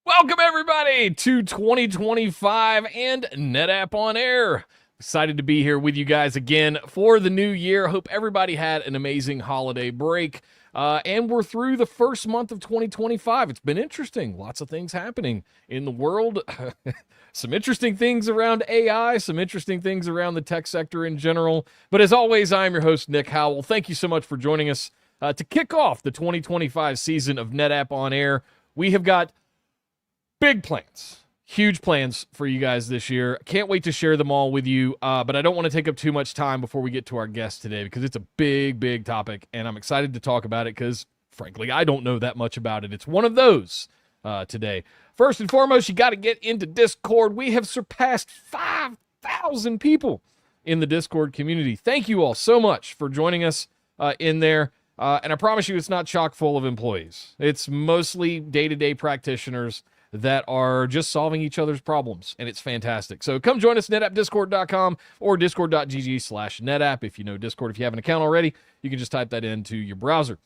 Welcome, everybody, to 2025 and NetApp ONAIR. Excited to be here with you guys again for the new year. Hope everybody had an amazing holiday break. And we're through the first month of 2025. It's been interesting. Lots of things happening in the world. Some interesting things around AI, some interesting things around the tech sector in general. But as always, I'm your host, Nick Howell. Thank you so much for joining us to kick off the 2025 season of NetApp ONAIR. We have got big plans, huge plans for you guys this year. Can't wait to share them all with you, but I don't want to take up too much time before we get to our guest today because it's a big, big topic, and I'm excited to talk about it because, frankly, I don't know that much about it. It's one of those today. First and foremost, you got to get into Discord. We have surpassed 5,000 people in the Discord community. Thank you all so much for joining us in there. And I promise you it's not chock full of employees. It's mostly day-to-day practitioners that are just solving each other's problems, and it's fantastic. So come join us, netappdiscord.com or discord.gg/netapp. If you know Discord, if you have an account already, you can just type that into your browser.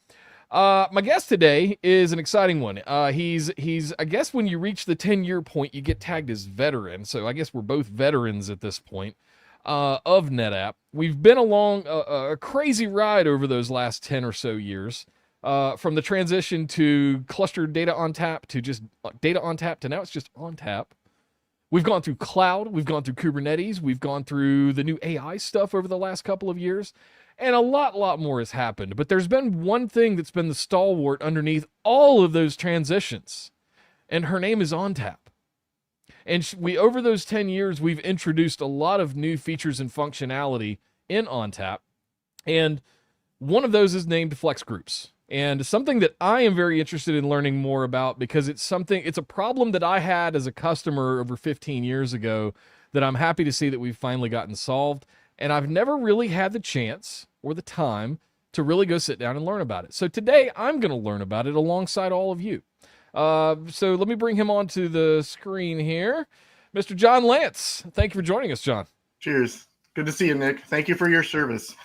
My guest today is an exciting one. He's I guess when you reach the 10-year point, you get tagged as veteran. So I guess we're both veterans at this point of NetApp. We've been along a crazy ride over those last 10 or so years. From the transition to clustered data ONTAP to just data ONTAP to now it's just ONTAP. We've gone through cloud, we've gone through Kubernetes, we've gone through the new AI stuff over the last couple of years, and a lot more has happened. But there's been one thing that's been the stalwart underneath all of those transitions, and her name is ONTAP. And over those 10 years, we've introduced a lot of new features and functionality in ONTAP, and one of those is named FlexGroups. And something that I am very interested in learning more about because it's a problem that I had as a customer over 15 years ago that I'm happy to see that we've finally gotten solved. And I've never really had the chance or the time to really go sit down and learn about it. So today I'm going to learn about it alongside all of you. So let me bring him onto the screen here. Mr. John Lantz. Thank you for joining us, John. Cheers. Good to see you, Nick. Thank you for your service.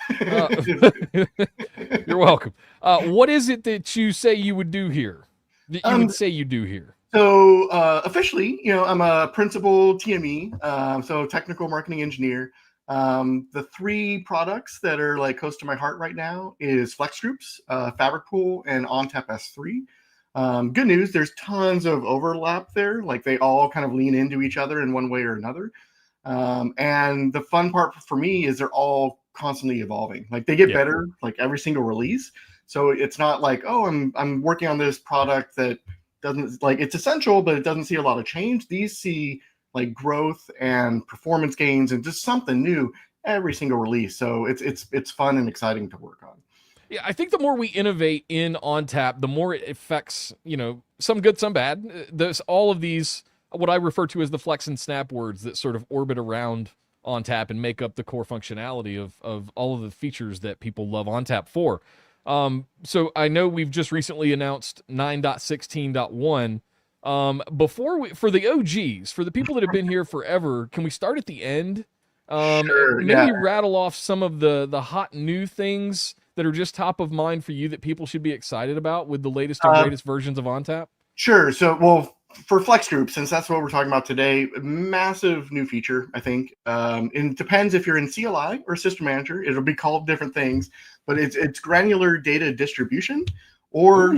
You're welcome. What is it that you say you would do here? That you would say you do here? So officially, I'm a principal TME, so technical marketing engineer. The three products that are like close to my heart right now is FlexGroups, Fabric Pool, and ONTAP S3. Good news, there's tons of overlap there. Like they all kind of lean into each other in one way or another. And the fun part for me is they're all constantly evolving. Like they get better like every single release. So it's not like, oh, I'm working on this product that doesn't like it's essential, but it doesn't see a lot of change. These see like growth and performance gains and just something new every single release. So it's fun and exciting to work on. Yeah, I think the more we innovate in ONTAP, the more it affects, some good, some bad. There's all of these what I refer to as the flex and snap words that sort of orbit around ONTAP and make up the core functionality of all of the features that people love ONTAP for. So I know we've just recently announced 9.16.1. For the OGs, for the people that have been here forever, can we start at the end? Sure, maybe rattle off some of the hot new things that are just top of mind for you that people should be excited about with the latest and greatest versions of ONTAP? Sure. So, for FlexGroup, since that's what we're talking about today, massive new feature, I think. It depends if you're in CLI or System Manager. It'll be called different things, but it's Granular Data Distribution or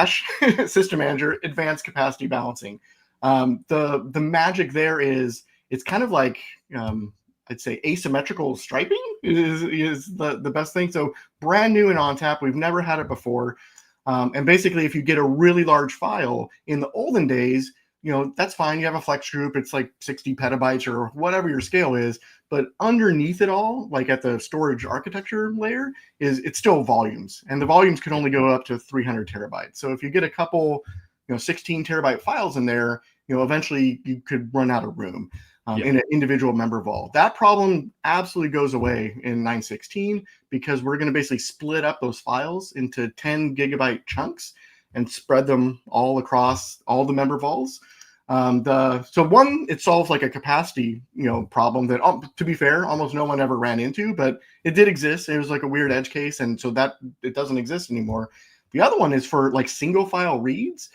/ System Manager Advanced Capacity Balancing. The magic there is it's kind of like I'd say asymmetrical striping is the best thing. So brand new in ONTAP, we've never had it before. And basically, if you get a really large file in the olden days, that's fine. You have a flex group. It's like 60 petabytes or whatever your scale is. But underneath it all, like at the storage architecture layer, it's still volumes. And the volumes can only go up to 300 terabytes. So if you get a couple, 16 terabyte files in there, eventually you could run out of room. In an individual member vault. That problem absolutely goes away in 9.16 because we're going to basically split up those files into 10 gigabyte chunks and spread them all across all the member vaults. It solves like a capacity problem that, to be fair, almost no one ever ran into, but it did exist. It was like a weird edge case, and so that it doesn't exist anymore. The other one is for like single file reads.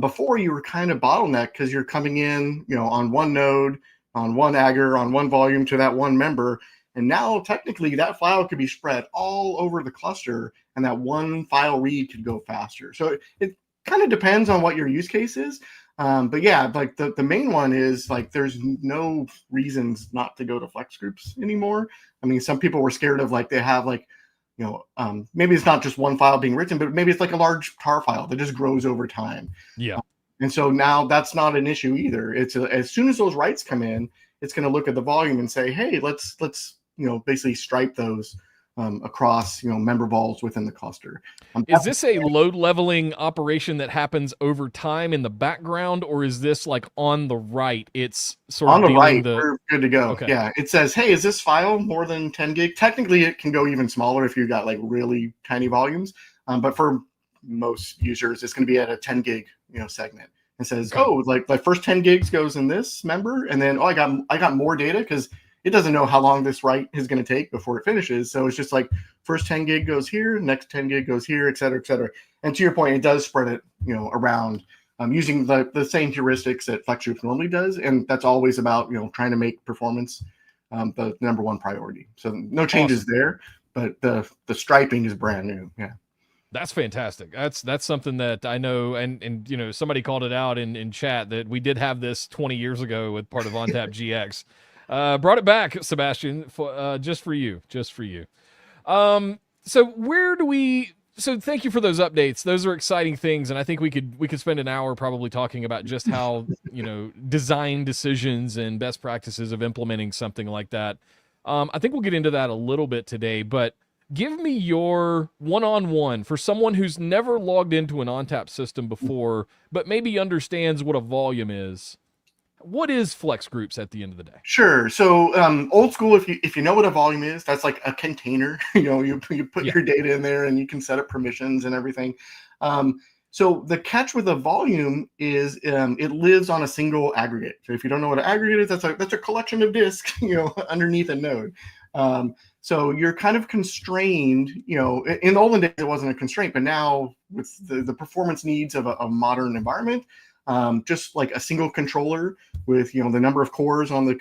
Before you were kind of bottlenecked because you're coming in, on one node, on one agger, on one volume to that one member. And now technically that file could be spread all over the cluster and that one file read could go faster. So it kind of depends on what your use case is. But yeah, like the main one is like there's no reasons not to go to FlexGroups anymore. I mean, some people were scared of like they have like, maybe it's not just one file being written, but maybe it's like a large tar file that just grows over time. Yeah. And so now that's not an issue either. It's as soon as those writes come in, it's going to look at the volume and say, hey, let's basically stripe those across member vols within the cluster. Is this a load leveling operation that happens over time in the background, or is this like on the write? It's sort on of the right. We're good to go. Okay. Yeah, it says, hey, is this file more than 10 gig? Technically, it can go even smaller if you've got like really tiny volumes. But for most users, it's going to be at a 10 gig segment. It says, oh, like first 10 gigs goes in this member, and then I got more data because it doesn't know how long this write is going to take before it finishes. So it's just like first 10 gig goes here, next 10 gig goes here, et cetera, et cetera. And to your point, it does spread it, around using the same heuristics that FlexGroups normally does. And that's always about, trying to make performance the number one priority. So no changes there, but the striping is brand new. Yeah. That's fantastic. That's something that I know, and somebody called it out in chat that we did have this 20 years ago with part of ONTAP GX. Brought it back, Sebastian, for just for you. So where do we? So thank you for those updates. Those are exciting things, and I think we could spend an hour probably talking about just how design decisions and best practices of implementing something like that. I think we'll get into that a little bit today, but give me your one-on-one for someone who's never logged into an ONTAP system before, but maybe understands what a volume is. What is FlexGroups at the end of the day? Sure. So old school, if you know what a volume is, that's like a container. You put your data in there and you can set up permissions and everything. So the catch with a volume is it lives on a single aggregate. So if you don't know what an aggregate is, that's a collection of disks, underneath a node. So you're kind of constrained. In the olden days it wasn't a constraint, but now with the performance needs of a modern environment. Just like a single controller with the number of cores on the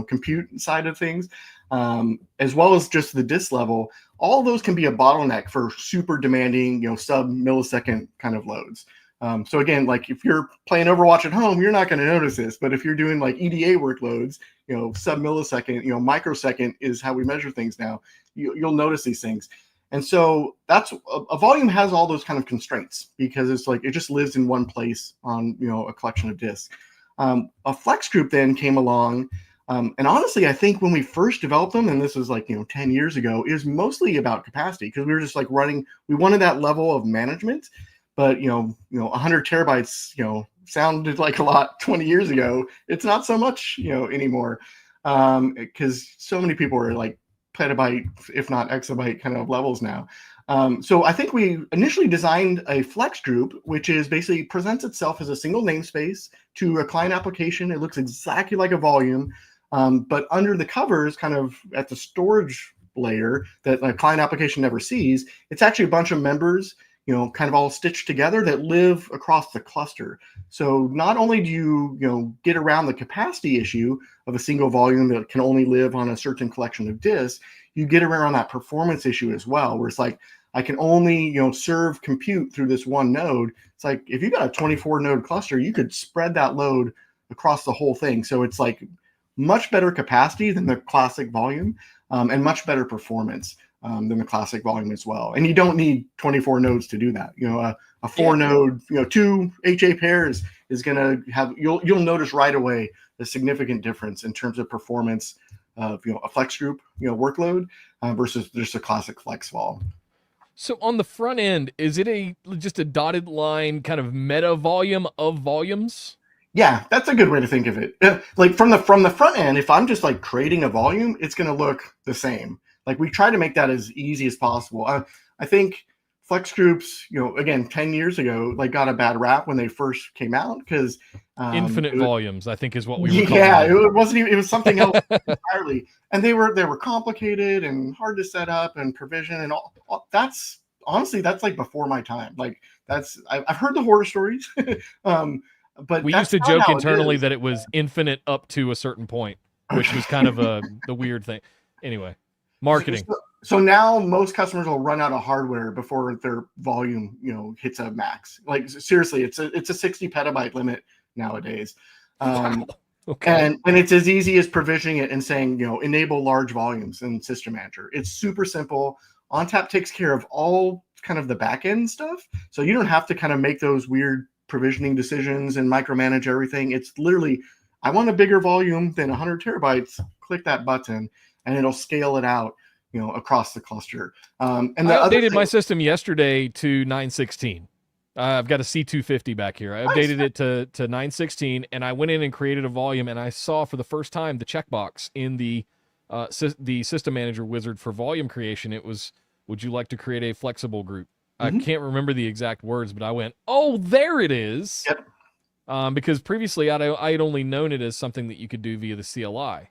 compute side of things, as well as just the disk level, all those can be a bottleneck for super demanding sub-millisecond kind of loads. So again, like if you're playing Overwatch at home, you're not going to notice this, but if you're doing like EDA workloads, sub-millisecond, microsecond is how we measure things now, you'll notice these things. And so that's a volume has all those kind of constraints because it's like it just lives in one place on a collection of disks. A FlexGroup then came along, and honestly, I think when we first developed them, and this was like 10 years ago, it was mostly about capacity because we were just like running. We wanted that level of management, but 100 terabytes sounded like a lot 20 years ago. It's not so much anymore because so many people are like petabyte, if not exabyte kind of levels now. So I think we initially designed a FlexGroup, which is basically presents itself as a single namespace to a client application. It looks exactly like a volume, but under the covers, kind of at the storage layer that a client application never sees, it's actually a bunch of members, kind of all stitched together that live across the cluster. So not only do you, get around the capacity issue of a single volume that can only live on a certain collection of disks, you get around that performance issue as well, where it's like, I can only, serve compute through this one node. It's like, if you got a 24 node cluster, you could spread that load across the whole thing. So it's like much better capacity than the classic volume, and much better performance than the classic volume as well. And you don't need 24 nodes to do that. A 4 node, 2 HA pairs is going to have, you'll notice right away a significant difference in terms of performance of, a FlexGroup, workload versus just a classic FlexVol. So on the front end, is it just a dotted line kind of meta volume of volumes? Yeah, that's a good way to think of it. Like from the front end, if I'm just like creating a volume, it's going to look the same. Like we try to make that as easy as possible. I think FlexGroups, again, 10 years ago, like got a bad rap when they first came out because infinite volumes, I think, is what we were calling yeah, them. it wasn't even, it was something else entirely. And they were complicated and hard to set up and provision and all that's honestly, that's like before my time. Like I've heard the horror stories, but We used that's to not joke how it internally is. that it was infinite up to a certain point, which was kind of the weird thing. Anyway, marketing. So now most customers will run out of hardware before their volume, hits a max. Like seriously, it's a 60 petabyte limit nowadays. Wow. Okay. And it's as easy as provisioning it and saying, enable large volumes in System Manager. It's super simple. ONTAP takes care of all kind of the back end stuff. So you don't have to kind of make those weird provisioning decisions and micromanage everything. It's literally, I want a bigger volume than 100 terabytes. Click that button and it'll scale it out, across the cluster. And the I other updated thing, my system yesterday to 916. I've got a C250 back here. I nice. updated it to 916, and I went in and created a volume, and I saw for the first time the checkbox in the System Manager wizard for volume creation. It was, would you like to create a flexible group? I can't remember the exact words, but I went, oh, there it is. Yep. Because previously I had only known it as something that you could do via the CLI.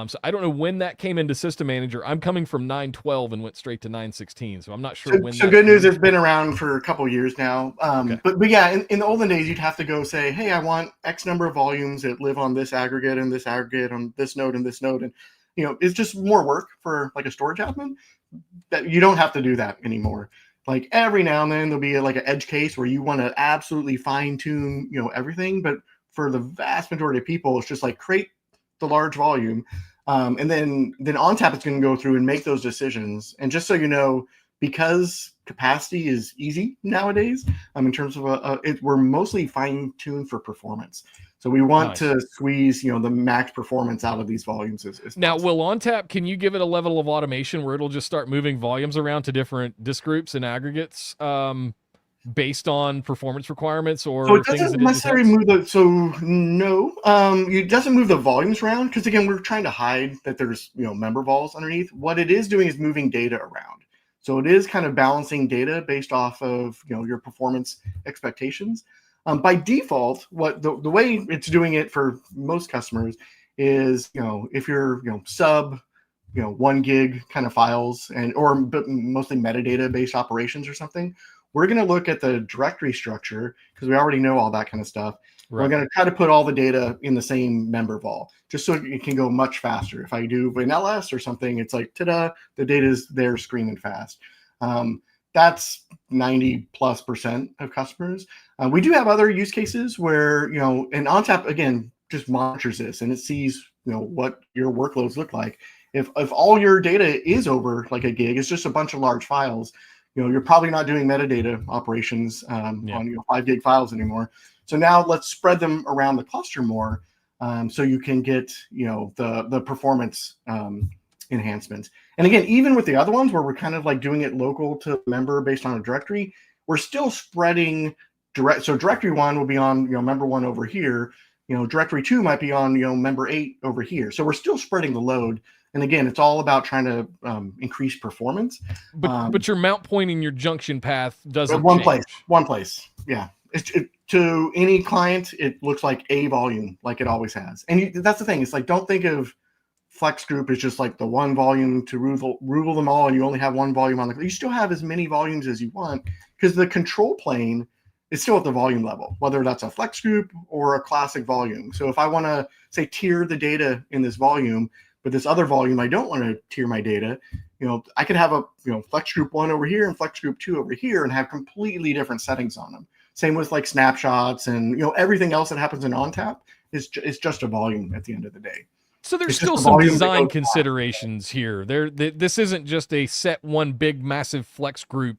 So I don't know when that came into System Manager. I'm coming from 912 and went straight to 916, so I'm not sure when. So good news, it's been around for a couple of years now. Okay. But yeah, in the olden days, you'd have to go say, hey, I want X number of volumes that live on this aggregate and this aggregate on this node and this node, and it's just more work for like a storage admin. That you don't have to do that anymore. Like every now and then there'll be like an edge case where you want to absolutely fine tune, everything. But for the vast majority of people, it's just like create the large volume. And then ONTAP is going to go through and make those decisions. And just so you know, because capacity is easy nowadays, in terms of we're mostly fine tuned for performance. So we want to squeeze, the max performance out of these volumes. Now, will ONTAP, can you give it a level of automation where it'll just start moving volumes around to different disk groups and aggregates based on performance requirements or so it things doesn't that necessarily move the it doesn't move the volumes around because again we're trying to hide that there's member vols underneath. What it is doing is moving data around. So it is kind of balancing data based off of your performance expectations. By default, what the way it's doing it for most customers is if you're sub 1 gig kind of files but mostly metadata based operations or something, we're going to look at the directory structure because we already know all that kind of stuff. Right. We're going to try to put all the data in the same member vol just so it can go much faster. If I do an LS or something, it's like, ta-da, the data is there screaming fast. That's 90+% of customers. We do have other use cases where, and ONTAP, again, just monitors this and it sees, what your workloads look like. If all your data is over like a gig, it's just a bunch of large files, you're probably not doing metadata operations on 5 gig files anymore. So now let's spread them around the cluster more so you can get, the performance enhancements. And again, even with the other ones where we're kind of like doing it local to member based on a directory, we're still spreading direct. So directory 1 will be on, member 1 over here. Directory 2 might be on, member 8 over here. So we're still spreading the load. And again, it's all about trying to increase performance. But your mount point in your junction path doesn't change. One place. Yeah. To any client, it looks like a volume, like it always has. And that's the thing. It's like, don't think of FlexGroup as just like the one volume to rule them all, and you only have one volume on the. You still have as many volumes as you want because the control plane is still at the volume level, whether that's a FlexGroup or a classic volume. So if I want to say tier the data in this volume, but this other volume I don't want to tier my data, I could have a FlexGroup 1 over here and FlexGroup 2 over here and have completely different settings on them. Same with like snapshots and everything else that happens in ONTAP is just a volume at the end of the day. So there's still some design considerations here. This isn't just a set one big massive flex group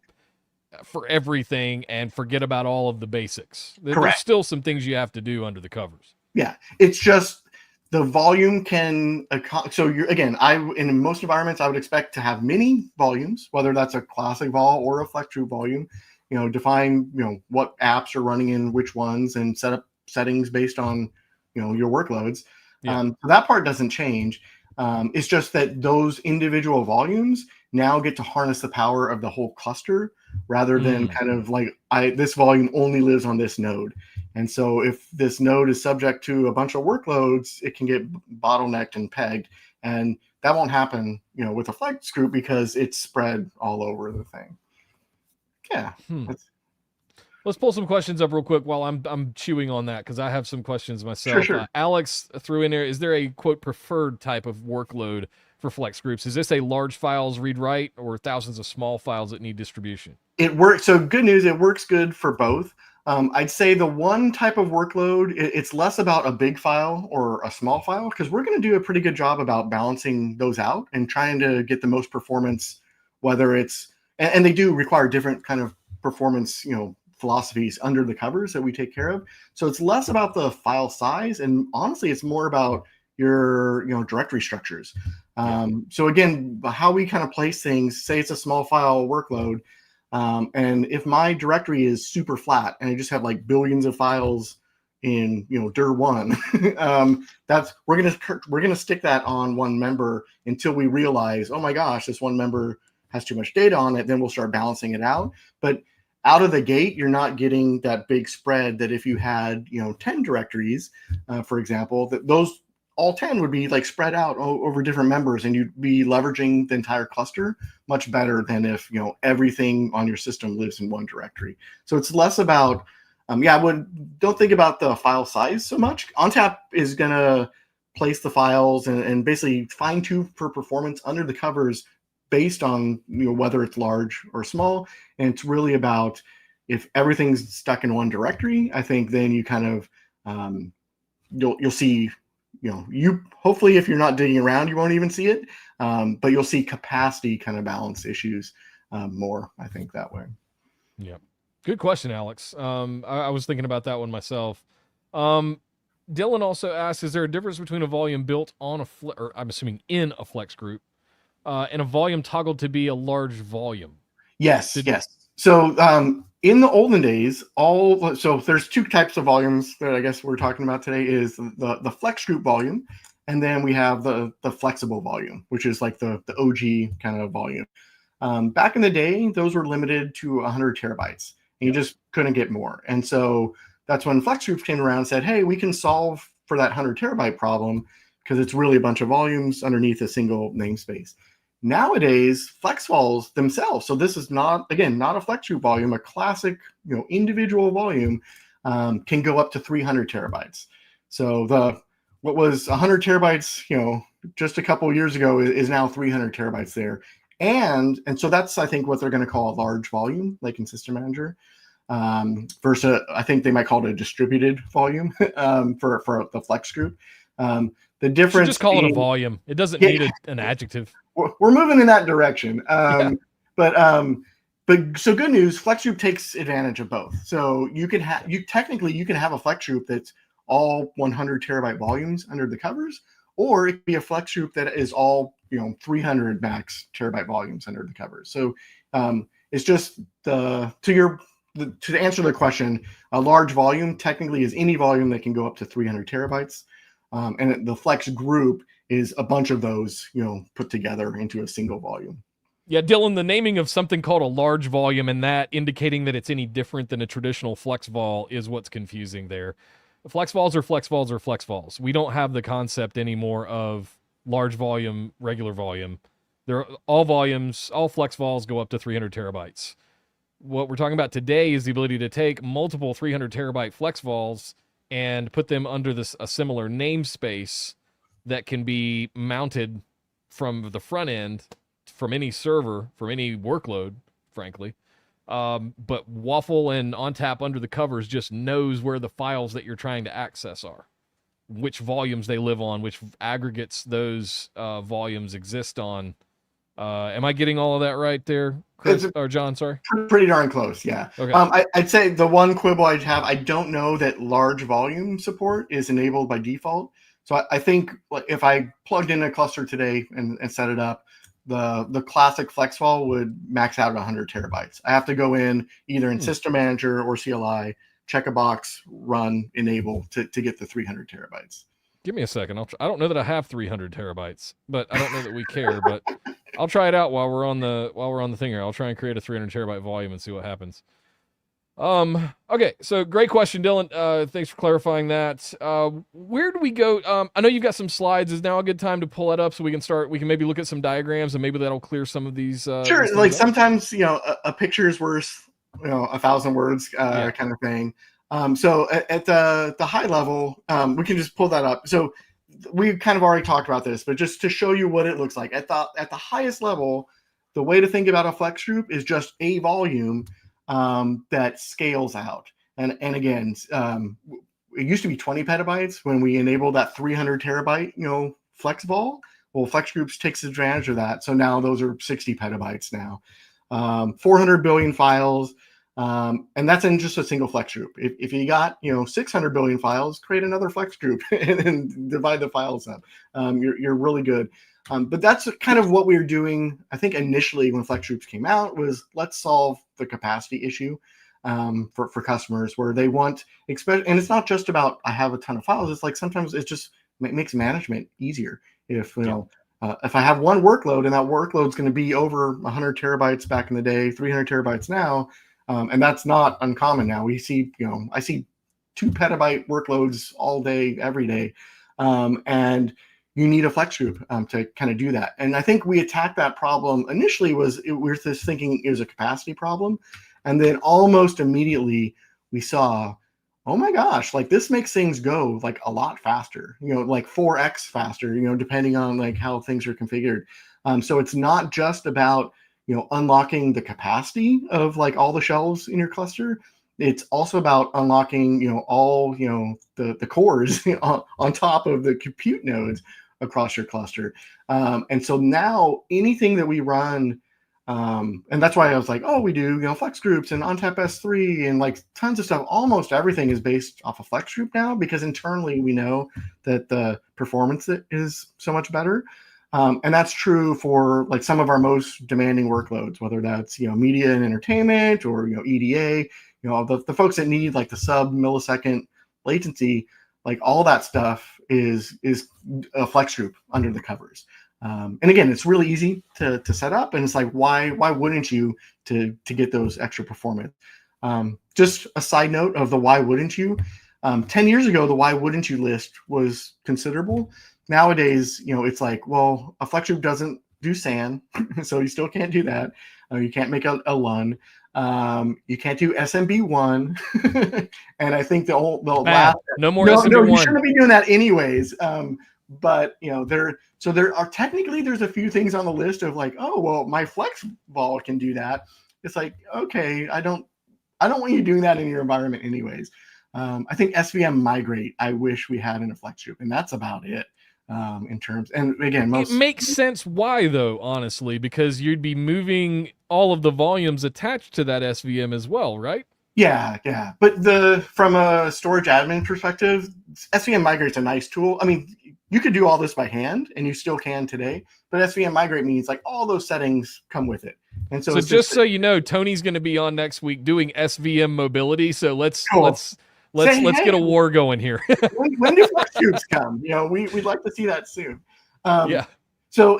for everything and forget about all of the basics. Correct. There's still some things you have to do under the covers. Yeah, it's just the volume can. So in most environments, I would expect to have many volumes, whether that's a classic vol or a FlexGroup volume. Define what apps are running in which ones and set up settings based on your workloads. So that part doesn't change. It's just that those individual volumes now get to harness the power of the whole cluster rather than kind of like this volume only lives on this node. And so if this node is subject to a bunch of workloads, it can get bottlenecked and pegged. And that won't happen, with a FlexGroup because it's spread all over the thing. Yeah. Let's pull some questions up real quick while I'm chewing on that, because I have some questions myself. Sure. Alex threw in there, is there a, quote, preferred type of workload for FlexGroups? Is this a large files read-write or thousands of small files that need distribution? It works. So good news, it works good for both. I'd say the one type of workload, it's less about a big file or a small file, because we're going to do a pretty good job about balancing those out and trying to get the most performance, whether it's, and they do require different kind of performance, philosophies under the covers that we take care of. So it's less about the file size, and honestly, it's more about your directory structures. So again, how we kind of place things, say it's a small file workload, and if my directory is super flat and I just have like billions of files in dir1, that's we're gonna stick that on one member until we realize, oh my gosh, this one member has too much data on it. Then we'll start balancing it out. But out of the gate, you're not getting that big spread that if you had 10 directories, for example, that those all 10 would be like spread out over different members, and you'd be leveraging the entire cluster much better than if everything on your system lives in one directory. So it's less about don't think about the file size so much. ONTAP is gonna place the files and basically fine tune for performance under the covers based on whether it's large or small. And it's really about, if everything's stuck in one directory, I think then you kind of you'll see, you hopefully, if you're not digging around, you won't even see it, but you'll see capacity kind of balance issues more, I think, that way. Yeah, good question, Alex. I was thinking about that one myself. Dylan also asked, is there a difference between a volume built on or I'm assuming in a FlexGroup, and a volume toggled to be a large volume? Yes. So in the olden days, so there's two types of volumes that I guess we're talking about today, is the FlexGroup volume, and then we have the flexible volume, which is like the OG kind of volume. Back in the day, those were limited to 100 terabytes, and you just couldn't get more. And so that's when FlexGroups came around and said, hey, we can solve for that 100 terabyte problem, because it's really a bunch of volumes underneath a single namespace. Nowadays, FlexVols themselves, so this is not a FlexGroup volume, a classic individual volume, can go up to 300 terabytes. So what was 100 terabytes just a couple of years ago is now 300 terabytes there. And so that's, I think, what they're going to call a large volume, like in System Manager, versus I think they might call it a distributed volume for the FlexGroup. The difference, just call it a volume. It doesn't need an adjective. We're moving in that direction. But so good news, FlexGroup takes advantage of both. So you can have you can have a FlexGroup that's all 100 terabyte volumes under the covers, or it could be a FlexGroup that is all 300 max terabyte volumes under the covers. So it's just to answer the question, a large volume technically is any volume that can go up to 300 terabytes. And the FlexGroup is a bunch of those, put together into a single volume. Yeah, Dylan, the naming of something called a large volume and that indicating that it's any different than a traditional FlexVol is what's confusing there. FlexVols are FlexVols are FlexVols. We don't have the concept anymore of large volume, regular volume. They're all volumes, all FlexVols go up to 300 terabytes. What we're talking about today is the ability to take multiple 300 terabyte FlexVols and put them under a similar namespace that can be mounted from the front end, from any server, from any workload, frankly. But Waffle and ONTAP under the covers just knows where the files that you're trying to access are, which volumes they live on, which aggregates those volumes exist on. Am I getting all of that right there, Chris or John? Sorry. Pretty darn close, yeah. Okay. I'd say the one quibble I'd have, I don't know that large volume support is enabled by default. So I think if I plugged in a cluster today and set it up, the classic FlexVol would max out at 100 terabytes. I have to go in either in System Manager or CLI, check a box, run, enable to get the 300 terabytes. Give me a second. I don't know that I have 300 terabytes, but I don't know that we care. But I'll try it out while we're on the thing here. I'll try and create a 300 terabyte volume and see what happens. Okay, so great question, Dylan. Thanks for clarifying that. Where do we go? I know you've got some slides. Is now a good time to pull that up so we can maybe look at some diagrams and maybe that'll clear some of these. Sure. Like sometimes, a picture is worth 1,000 words kind of thing. So at the high level, we can just pull that up. So we kind of already talked about this, but just to show you what it looks like at the highest level, the way to think about a flex group is just a volume that scales out. And again, it used to be 20 petabytes when we enabled that 300 terabyte, flex vol. Well, FlexGroups takes advantage of that. So now those are 60 petabytes now. 400 billion files. And that's in just a single flex group. If you got 600 billion files, create another flex group and divide the files up. You're really good. But that's kind of what we were doing. I think initially when flex groups came out was let's solve the capacity issue for customers where they want, and it's not just about I have a ton of files. It's like sometimes it just makes management easier. If if I have one workload and that workload's going to be over 100 terabytes back in the day, 300 terabytes now. And that's not uncommon now. We see, I see 2 petabyte workloads all day, every day. And you need a flex group to kind of do that. And I think we attacked that problem initially we were just thinking it was a capacity problem. And then almost immediately we saw, oh my gosh, like this makes things go like a lot faster, like 4x faster, depending on like how things are configured. So it's not just about unlocking the capacity of like all the shelves in your cluster. It's also about unlocking, all, the cores on top of the compute nodes across your cluster. And so now anything that we run, and that's why I was like, oh, we do, FlexGroups and ONTAP S3 and like tons of stuff. Almost everything is based off of FlexGroup now because internally we know that the performance is so much better. And that's true for like some of our most demanding workloads, whether that's media and entertainment or EDA, the folks that need like the sub-millisecond latency, like all that stuff is a flex group under the covers. And again, it's really easy to set up, and it's like why wouldn't you to get those extra performance? Just a side note of the why wouldn't you. 10 years ago, the why wouldn't you list was considerable. Nowadays, it's like, well, a flex group doesn't do SAN, so you still can't do that. You can't make a LUN. You can't do SMB1. And I think the last no more SMB1. No, you shouldn't be doing that anyways. But there are technically there's a few things on the list of like, oh well, my flex vol can do that. It's like, okay, I don't want you doing that in your environment anyways. I think SVM migrate, I wish we had in a flex group, and that's about it. In terms, and again, it makes sense why though, honestly, because you'd be moving all of the volumes attached to that SVM as well, right? Yeah. But from a storage admin perspective, SVM migrate's a nice tool. I mean, you could do all this by hand, and you still can today. But SVM migrate means like all those settings come with it. And so just so you know, Tony's going to be on next week doing SVM mobility. So let's get a war going here. when do flex groups come? We'd like to see that soon. Yeah. So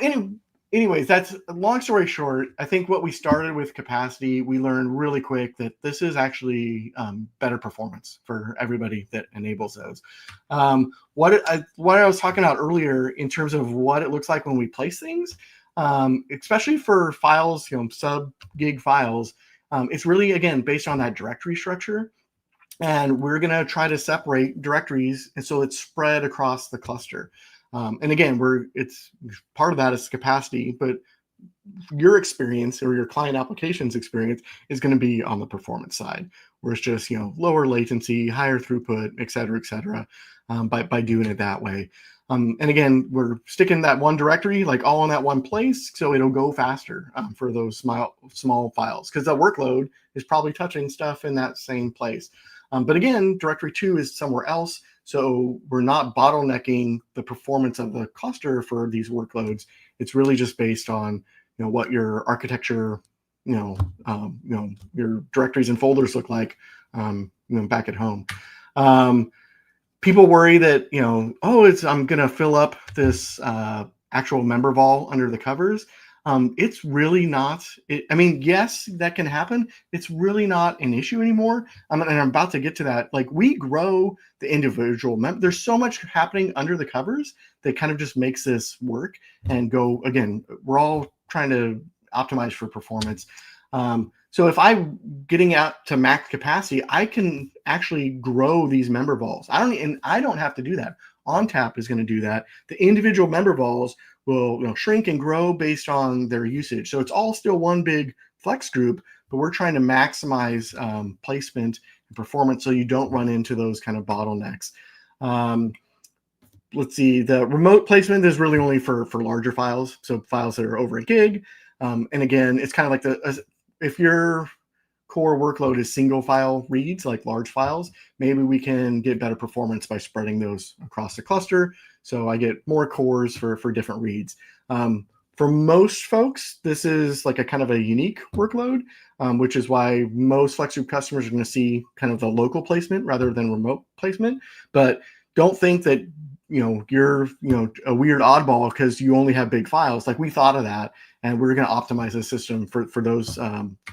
anyways, that's long story short. I think what we started with capacity, we learned really quick that this is actually better performance for everybody that enables those. What I was talking about earlier in terms of what it looks like when we place things, especially for files, sub gig files, it's really again based on that directory structure. And we're going to try to separate directories, and so it's spread across the cluster. And again, it's part of that is capacity, but your experience or your client applications experience is going to be on the performance side, where it's just lower latency, higher throughput, et cetera, by doing it that way. And again, we're sticking that one directory like all in that one place, so it'll go faster for those small files because the workload is probably touching stuff in that same place. But again, directory 2 is somewhere else, so we're not bottlenecking the performance of the cluster for these workloads. It's really just based on what your architecture, your directories and folders look like, back at home. People worry that I'm going to fill up this actual member vol under the covers. It's really not. Yes, that can happen. It's really not an issue anymore. And I'm about to get to that. Like we grow the individual there's so much happening under the covers that kind of just makes this work and go again. We're all trying to optimize for performance. So So if I'm getting out to max capacity, I can actually grow these member vols. I don't have to do that. ONTAP is going to do that. The individual member vols will shrink and grow based on their usage. So it's all still one big flex group, but we're trying to maximize placement and performance so you don't run into those kind of bottlenecks. Let's see, the remote placement is really only for larger files, so files that are over a gig. And again, it's kind of like if your core workload is single file reads, like large files, maybe we can get better performance by spreading those across the cluster. So I get more cores for different reads. For most folks, this is like a kind of a unique workload, which is why most FlexGroup customers are going to see kind of the local placement rather than remote placement. But don't think that you're a weird oddball because you only have big files. Like, we thought of that, and we're going to optimize the system for those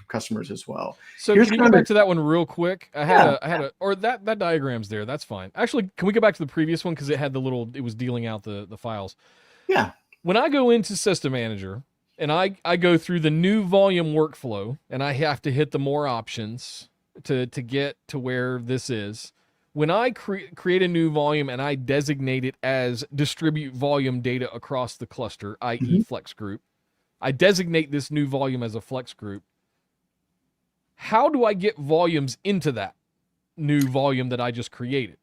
customers as well. So can you go back to that one real quick? I had or that diagram's there. That's fine. Actually, can we go back to the previous one because it had it was dealing out the files. Yeah. When I go into System Manager and I go through the new volume workflow and I have to hit the more options to get to where this is. When I create a new volume and I designate it as distribute volume data across the cluster, i.e. FlexGroup, I designate this new volume as a FlexGroup. How do I get volumes into that new volume that I just created?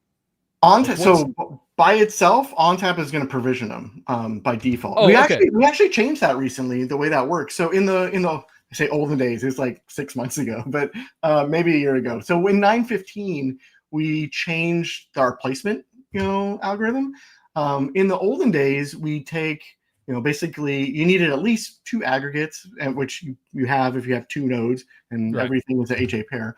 So by itself, ONTAP is going to provision them by default. Oh, we okay. actually changed that recently, the way that works. So in the I say olden days, it's like 6 months ago, but maybe a year ago. So in 9.15, we changed our placement, algorithm. In the olden days, we take, basically you needed at least 2 aggregates, and which you have if you have 2 nodes and right. Everything is an HA pair.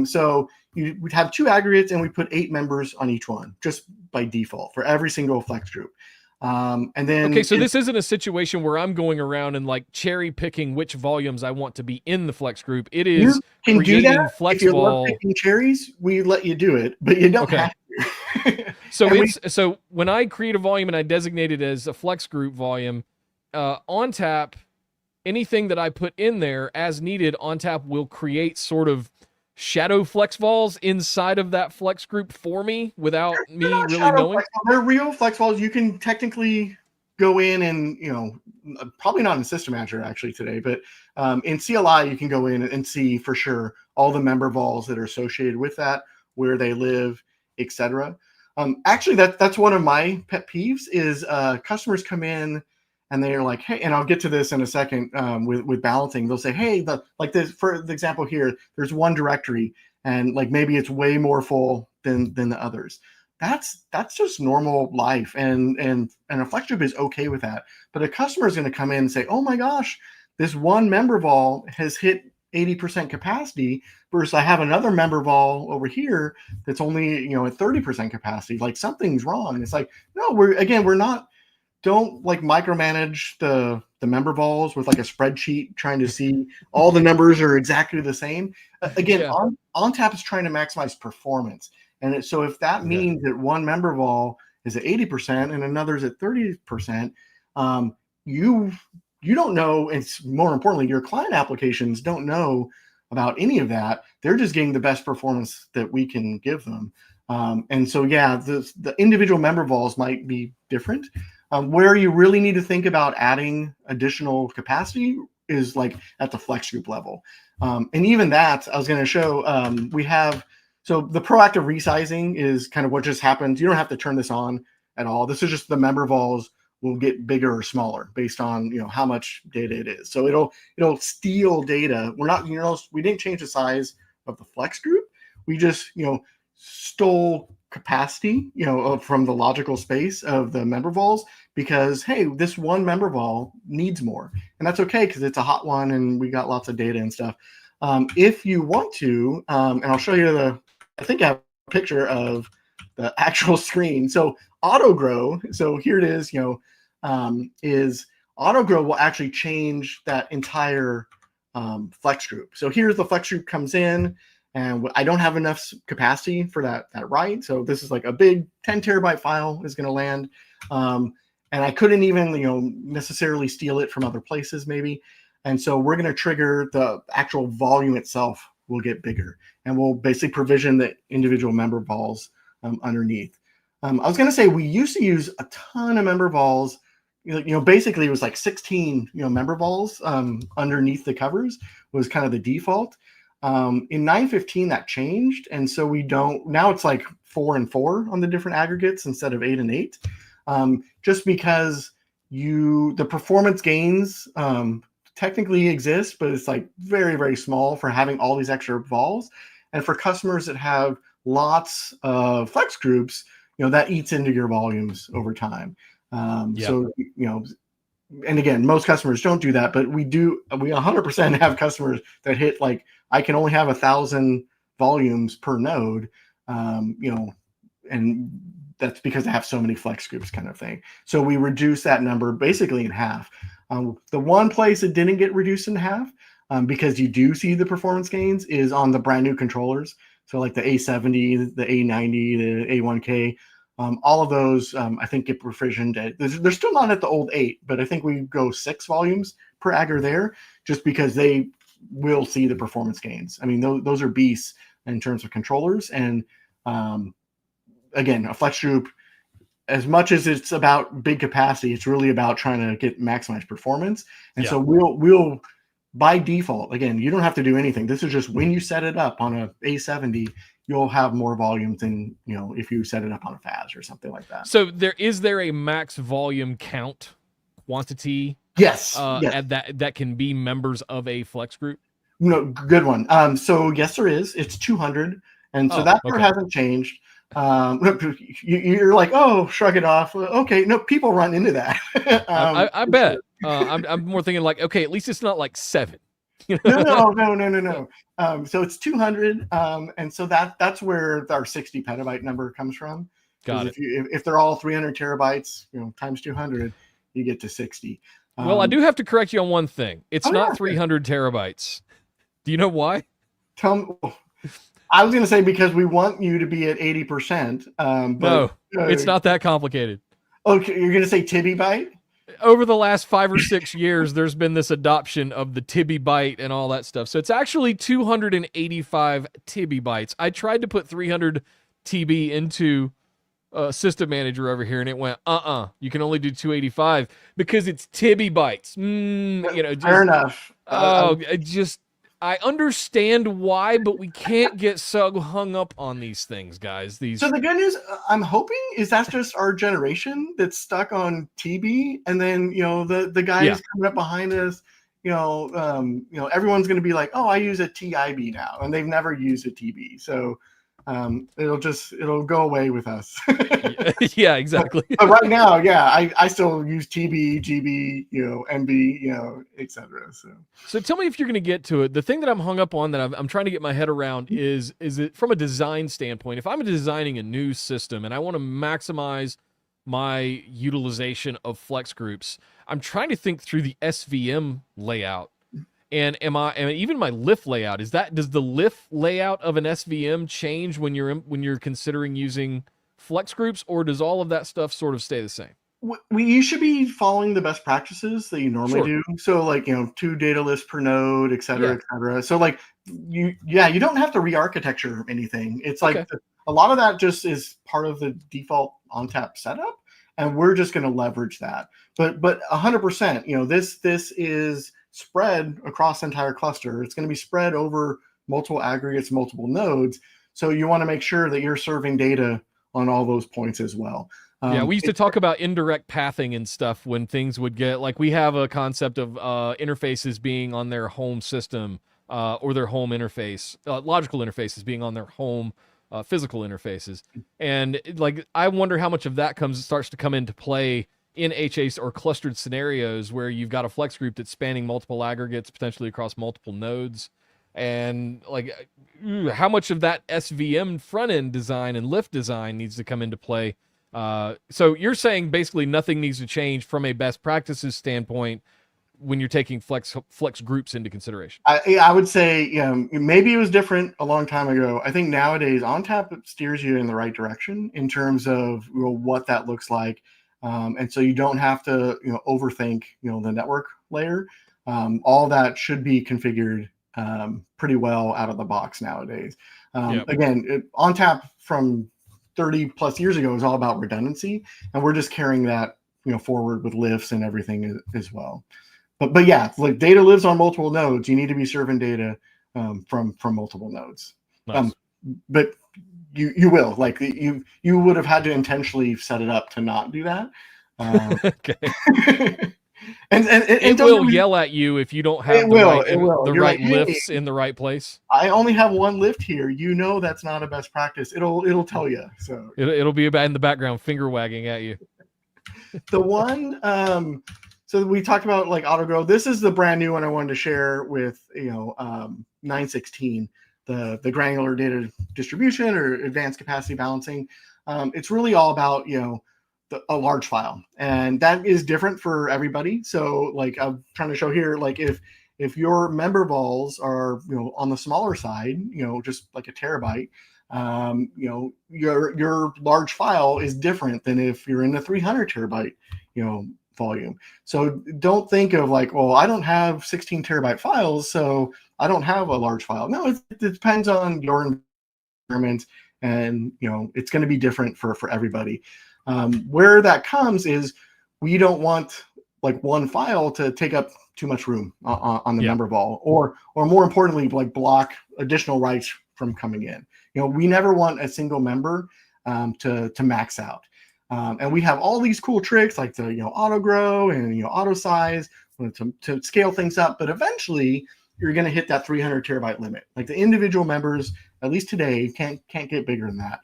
So we'd have 2 aggregates and we put 8 members on each one, just by default for every single flex group. And then okay, so this isn't a situation where I'm going around and like cherry picking which volumes I want to be in the flex group. It is you can do that. Flex if you're vol. picking cherries, we let you do it, but you don't have to. So when I create a volume and I designate it as a flex group volume, ONTAP, anything that I put in there as needed, ONTAP will create sort of shadow flex vols inside of that flex group for me without me really knowing. They're real flex vols. You can technically go in and, probably not in System Manager actually today, but in CLI, you can go in and see for sure all the member vols that are associated with that, where they live, etc. Actually, that's one of my pet peeves is customers come in and they're like, hey, and I'll get to this in a second with balancing. They'll say, hey, like this, for the example here, there's one directory and like maybe it's way more full than the others. That's just normal life, and a flex group is okay with that. But a customer is going to come in and say, oh my gosh, this one member vol has hit 80% capacity versus I have another member vol over here that's only at 30% capacity. Like, something's wrong. It's like, no, we're not. Don't like micromanage the member vols with like a spreadsheet trying to see all the numbers are exactly the same. Again, ONTAP is trying to maximize performance. And so if that means that one member vol is at 80% and another is at 30%, you don't know, and more importantly, your client applications don't know about any of that. They're just getting the best performance that we can give them. And so, the individual member vols might be different. Where you really need to think about adding additional capacity is like at the flex group level. And even that, I was going to show, we have, so the proactive resizing is kind of what just happens. You don't have to turn this on at all. This is just the member vols will get bigger or smaller based on, how much data it is. So it'll steal data. We're not, we didn't change the size of the flex group. We just, stole capacity, from the logical space of the member vols because, hey, this one member vol needs more. And that's okay because it's a hot one and we got lots of data and stuff. If you want to, and I'll show you I think I have a picture of the actual screen. So auto grow, so here it is, is auto grow will actually change that entire flex group. So here's the flex group comes in, and I don't have enough capacity for that write. So this is like a big 10 terabyte file is going to land. And I couldn't even, necessarily steal it from other places maybe. And so we're going to trigger the actual volume itself will get bigger, and we'll basically provision the individual member vols underneath. I was going to say we used to use a ton of member vols. Basically it was like 16 member vols underneath the covers was kind of the default. In 9.15 that changed, and so we don't now. It's like 4 and 4 on the different aggregates instead of 8 and 8, just because the performance gains technically exist, but it's like very, very small for having all these extra vols. And for customers that have lots of flex groups, that eats into your volumes over time. So, and again, most customers don't do that, but we 100% have customers that hit like, I can only have 1,000 volumes per node, and that's because I have so many flex groups kind of thing. So we reduce that number basically in half. The one place it didn't get reduced in half, because you do see the performance gains, is on the brand new controllers. So like the A70, the A90, the A1K, all of those I think get provisioned. They're still not at the old 8, but I think we go 6 volumes per agger there, just because they will see the performance gains. I mean, those are beasts in terms of controllers. And again, a flex group, as much as it's about big capacity, it's really about trying to get maximized performance. And so we'll by default, again, you don't have to do anything. This is just when you set it up on a A70, you'll have more volume than if you set it up on a FAS or something like that. So is there a max volume count quantity? Yes. Yes. That can be members of a flex group? No, good one. So yes, there is. It's 200, and so that part hasn't changed. You're like, oh, shrug it off. Okay, no, people run into that. I bet. I'm more thinking like, okay, at least it's not like 7. No. So it's 200, and so that's where our 60 petabyte number comes from. Got it. If they're all 300 terabytes, times 200, you get to 60. Well, I do have to correct you on one thing. It's not 300 terabytes. Do you know why? Tell me. I was going to say because we want you to be at 80%. No, it's not that complicated. Okay, you're going to say Tibby byte? Over the last 5 or 6 years, there's been this adoption of the Tibby byte and all that stuff. So it's actually 285 Tibby bytes. I tried to put 300 TB into System Manager over here, and it went, you can only do 285 because it's Tibby bytes. Fair enough. I understand why, but we can't get so hung up on these things, guys. So the good news, I'm hoping, is that's just our generation that's stuck on TB, and then the guys coming up behind us, everyone's going to be like, oh, I use a TIB now, and they've never used a TB, so it'll go away with us. Yeah, exactly. But right now, I still use TB, GB, MB, etc. So tell me if you're going to get to it. The thing that I'm hung up on that I'm trying to get my head around is it from a design standpoint. If I'm designing a new system and I want to maximize my utilization of flex groups, I'm trying to think through the SVM layout. And even my LIF layout, does the LIF layout of an SVM change when you're considering using flex groups, or does all of that stuff sort of stay the same? You should be following the best practices that you normally do. So like 2 data lists per node, et cetera, et cetera. So like you don't have to re-architecture anything. It's like a lot of that just is part of the default ONTAP setup, and we're just going to leverage that. But 100%, this is spread across the entire cluster. It's going to be spread over multiple aggregates, multiple nodes. So you want to make sure that you're serving data on all those points as well. We used to talk about indirect pathing and stuff when things would get, like, we have a concept of interfaces being on their home system or their home interface, logical interfaces being on their home physical interfaces. And like, I wonder how much of that starts to come into play in HAs or clustered scenarios where you've got a flex group that's spanning multiple aggregates, potentially across multiple nodes. And like, how much of that SVM front end design and lift design needs to come into play? So you're saying basically nothing needs to change from a best practices standpoint when you're taking flex groups into consideration. I would say, maybe it was different a long time ago. I think nowadays ONTAP steers you in the right direction in terms of what that looks like. And so you don't have to, overthink, the network layer. all that should be configured pretty well out of the box nowadays. Again, ONTAP from 30 plus years ago is all about redundancy, and we're just carrying that forward with lifts and everything as well. But yeah, like data lives on multiple nodes. You need to be serving data from multiple nodes. Nice. But you will, like, you would have had to intentionally set it up to not do that. Okay. and it will yell at you if you don't have the right lifts in the right place. I only have one lift here. That's not a best practice. It'll tell you. So it'll be in the background finger wagging at you. The one so we talked about like auto grow. This is the brand new one I wanted to share with 916, the granular data distribution or advanced capacity balancing. It's really all about a large file, and that is different for everybody. So like I'm trying to show here, like if your member vols are on the smaller side, just like a terabyte, your large file is different than if you're in the 300 terabyte volume. So don't think of like, well, I don't have 16 terabyte files, so I don't have a large file. No, it depends on your environment, and it's going to be different for everybody. Where that comes is we don't want like one file to take up too much room on the member vol, or more importantly, like block additional writes from coming in. We never want a single member to max out. And we have all these cool tricks like the auto grow and auto size to scale things up, but eventually you're going to hit that 300 terabyte limit. Like the individual members, at least today, can't get bigger than that.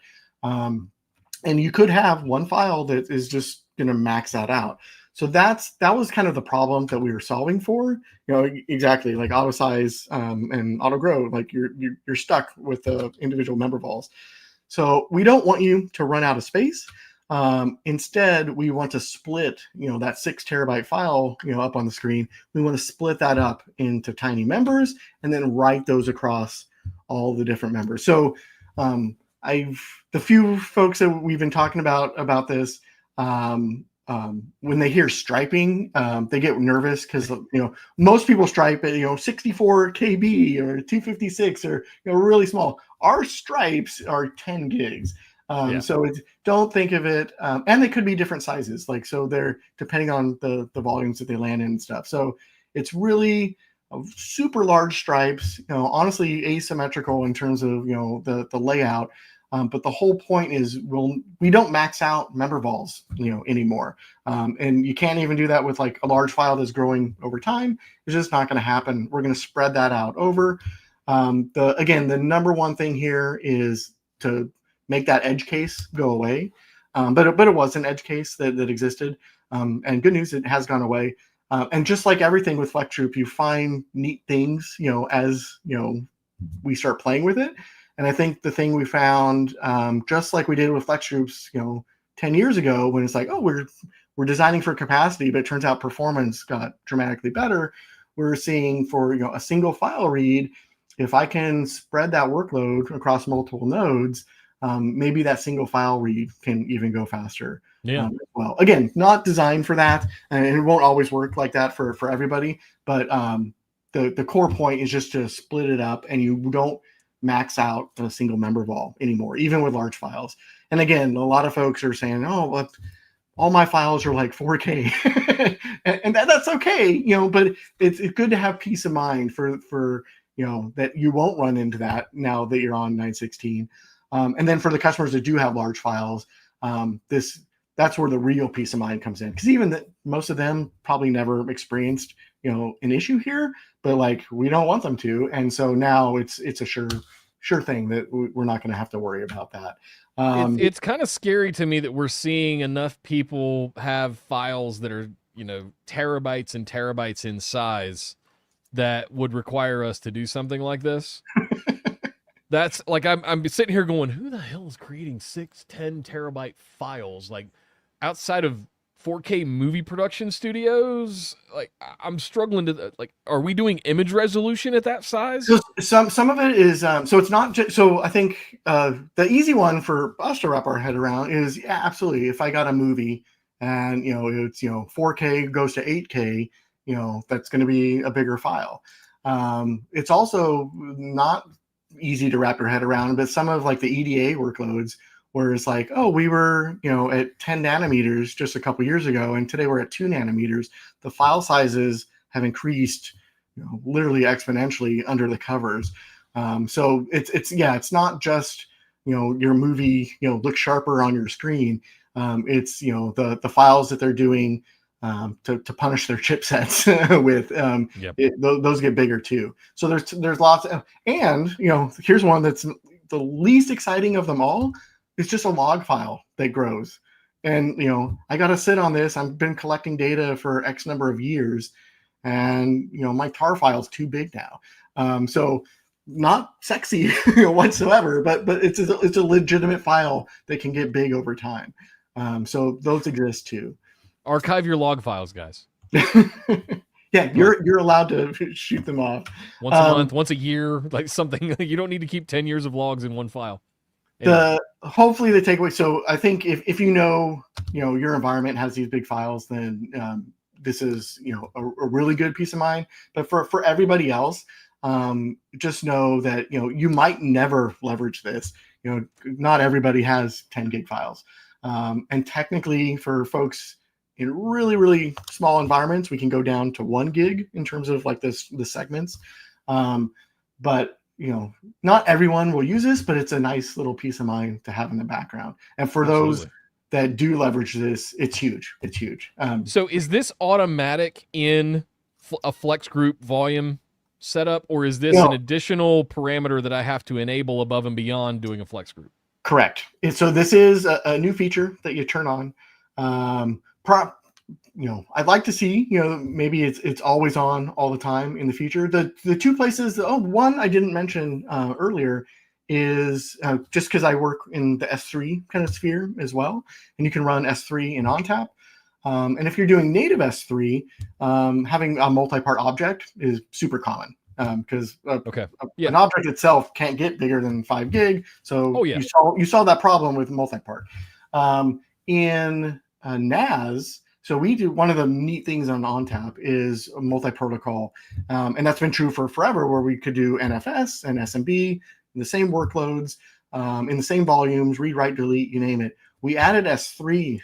And you could have one file that is just going to max that out. So that was kind of the problem that we were solving for. Exactly like auto size and auto grow. Like you're stuck with the individual member vols. So we don't want you to run out of space. Instead, we want to split, that 6 terabyte file, up on the screen. We want to split that up into tiny members and then write those across all the different members. So the few folks that we've been talking about this, when they hear striping, they get nervous because most people stripe at 64 KB or 256 or really small. Our stripes are 10 gigs. So don't think of it, and they could be different sizes. Like, so they're depending on the volumes that they land in and stuff. So it's really super large stripes, honestly asymmetrical in terms of, the layout. But the whole point is we don't max out member vols, anymore. And you can't even do that with like a large file that's growing over time. It's just not going to happen. We're going to spread that out over. The number one thing here is to make that edge case go away. But it was an edge case that existed. And good news, it has gone away. And just like everything with FlexGroup, you find neat things, as we start playing with it. And I think the thing we found, just like we did with FlexGroups, 10 years ago, when it's like, oh, we're designing for capacity, but it turns out performance got dramatically better. We're seeing for a single file read, if I can spread that workload across multiple nodes, maybe that single file read can even go faster. Well, again, not designed for that, and it won't always work like that for everybody. But the core point is just to split it up, and you don't max out a single member vol anymore, even with large files. And again, a lot of folks are saying, oh, well, all my files are like 4K, and that's okay, but it's good to have peace of mind for that you won't run into that now that you're on 916. And then for the customers that do have large files, that's where the real peace of mind comes in, because even most of them probably never experienced an issue here, but like we don't want them to, and so now it's a sure thing that we're not going to have to worry about that. It's kind of scary to me that we're seeing enough people have files that are terabytes and terabytes in size that would require us to do something like this. That's like I'm sitting here going, who the hell is creating 10 terabyte files? Like outside of 4K movie production studios, like I'm struggling to like. Are we doing image resolution at that size? So some of it is so it's not just, so I think the easy one for us to wrap our head around is absolutely. If I got a movie and it's 4K goes to 8K, that's going to be a bigger file. It's also not easy to wrap your head around, but some of like the EDA workloads where it's like, oh, we were, at 10 nanometers just a couple years ago, and today we're at 2 nanometers. The file sizes have increased, literally exponentially under the covers. So it's not just, your movie, looks sharper on your screen. It's, the files that they're doing to punish their chipsets with, those get bigger too. So there's lots of, and, here's one that's the least exciting of them all. It's just a log file that grows. And, I got to sit on this. I've been collecting data for X number of years, and, my tar file is too big now. So not sexy whatsoever, but it's a legitimate file that can get big over time. So those exist too. Archive your log files, guys. Yeah, you're allowed to shoot them off once a month, once a year, like something. You don't need to keep 10 years of logs in one file. Anyway. Hopefully the takeaway. So I think if your environment has these big files, then this is a really good peace of mind. But for everybody else, just know that you might never leverage this. Not everybody has 10 gig files, and technically for folks in really, really small environments, we can go down to 1 gig in terms of like the segments. But not everyone will use this, but it's a nice little peace of mind to have in the background. And for those that do leverage this, it's huge. It's huge. So is this automatic in a FlexGroup volume setup, or is this an additional parameter that I have to enable above and beyond doing a FlexGroup? Correct. So this is a new feature that you turn on. I'd like to see, maybe it's always on all the time in the future. The two places, one I didn't mention earlier is just because I work in the S3 kind of sphere as well, and you can run S3 in ONTAP. And if you're doing native S3, having a multi-part object is super common because an object itself can't get bigger than 5 gig. So you saw that problem with multi-part. In NAS, so we do one of the neat things on ONTAP is a multi-protocol, and that's been true for forever, where we could do NFS and SMB in the same workloads, in the same volumes, read, write, delete, you name it. We added S3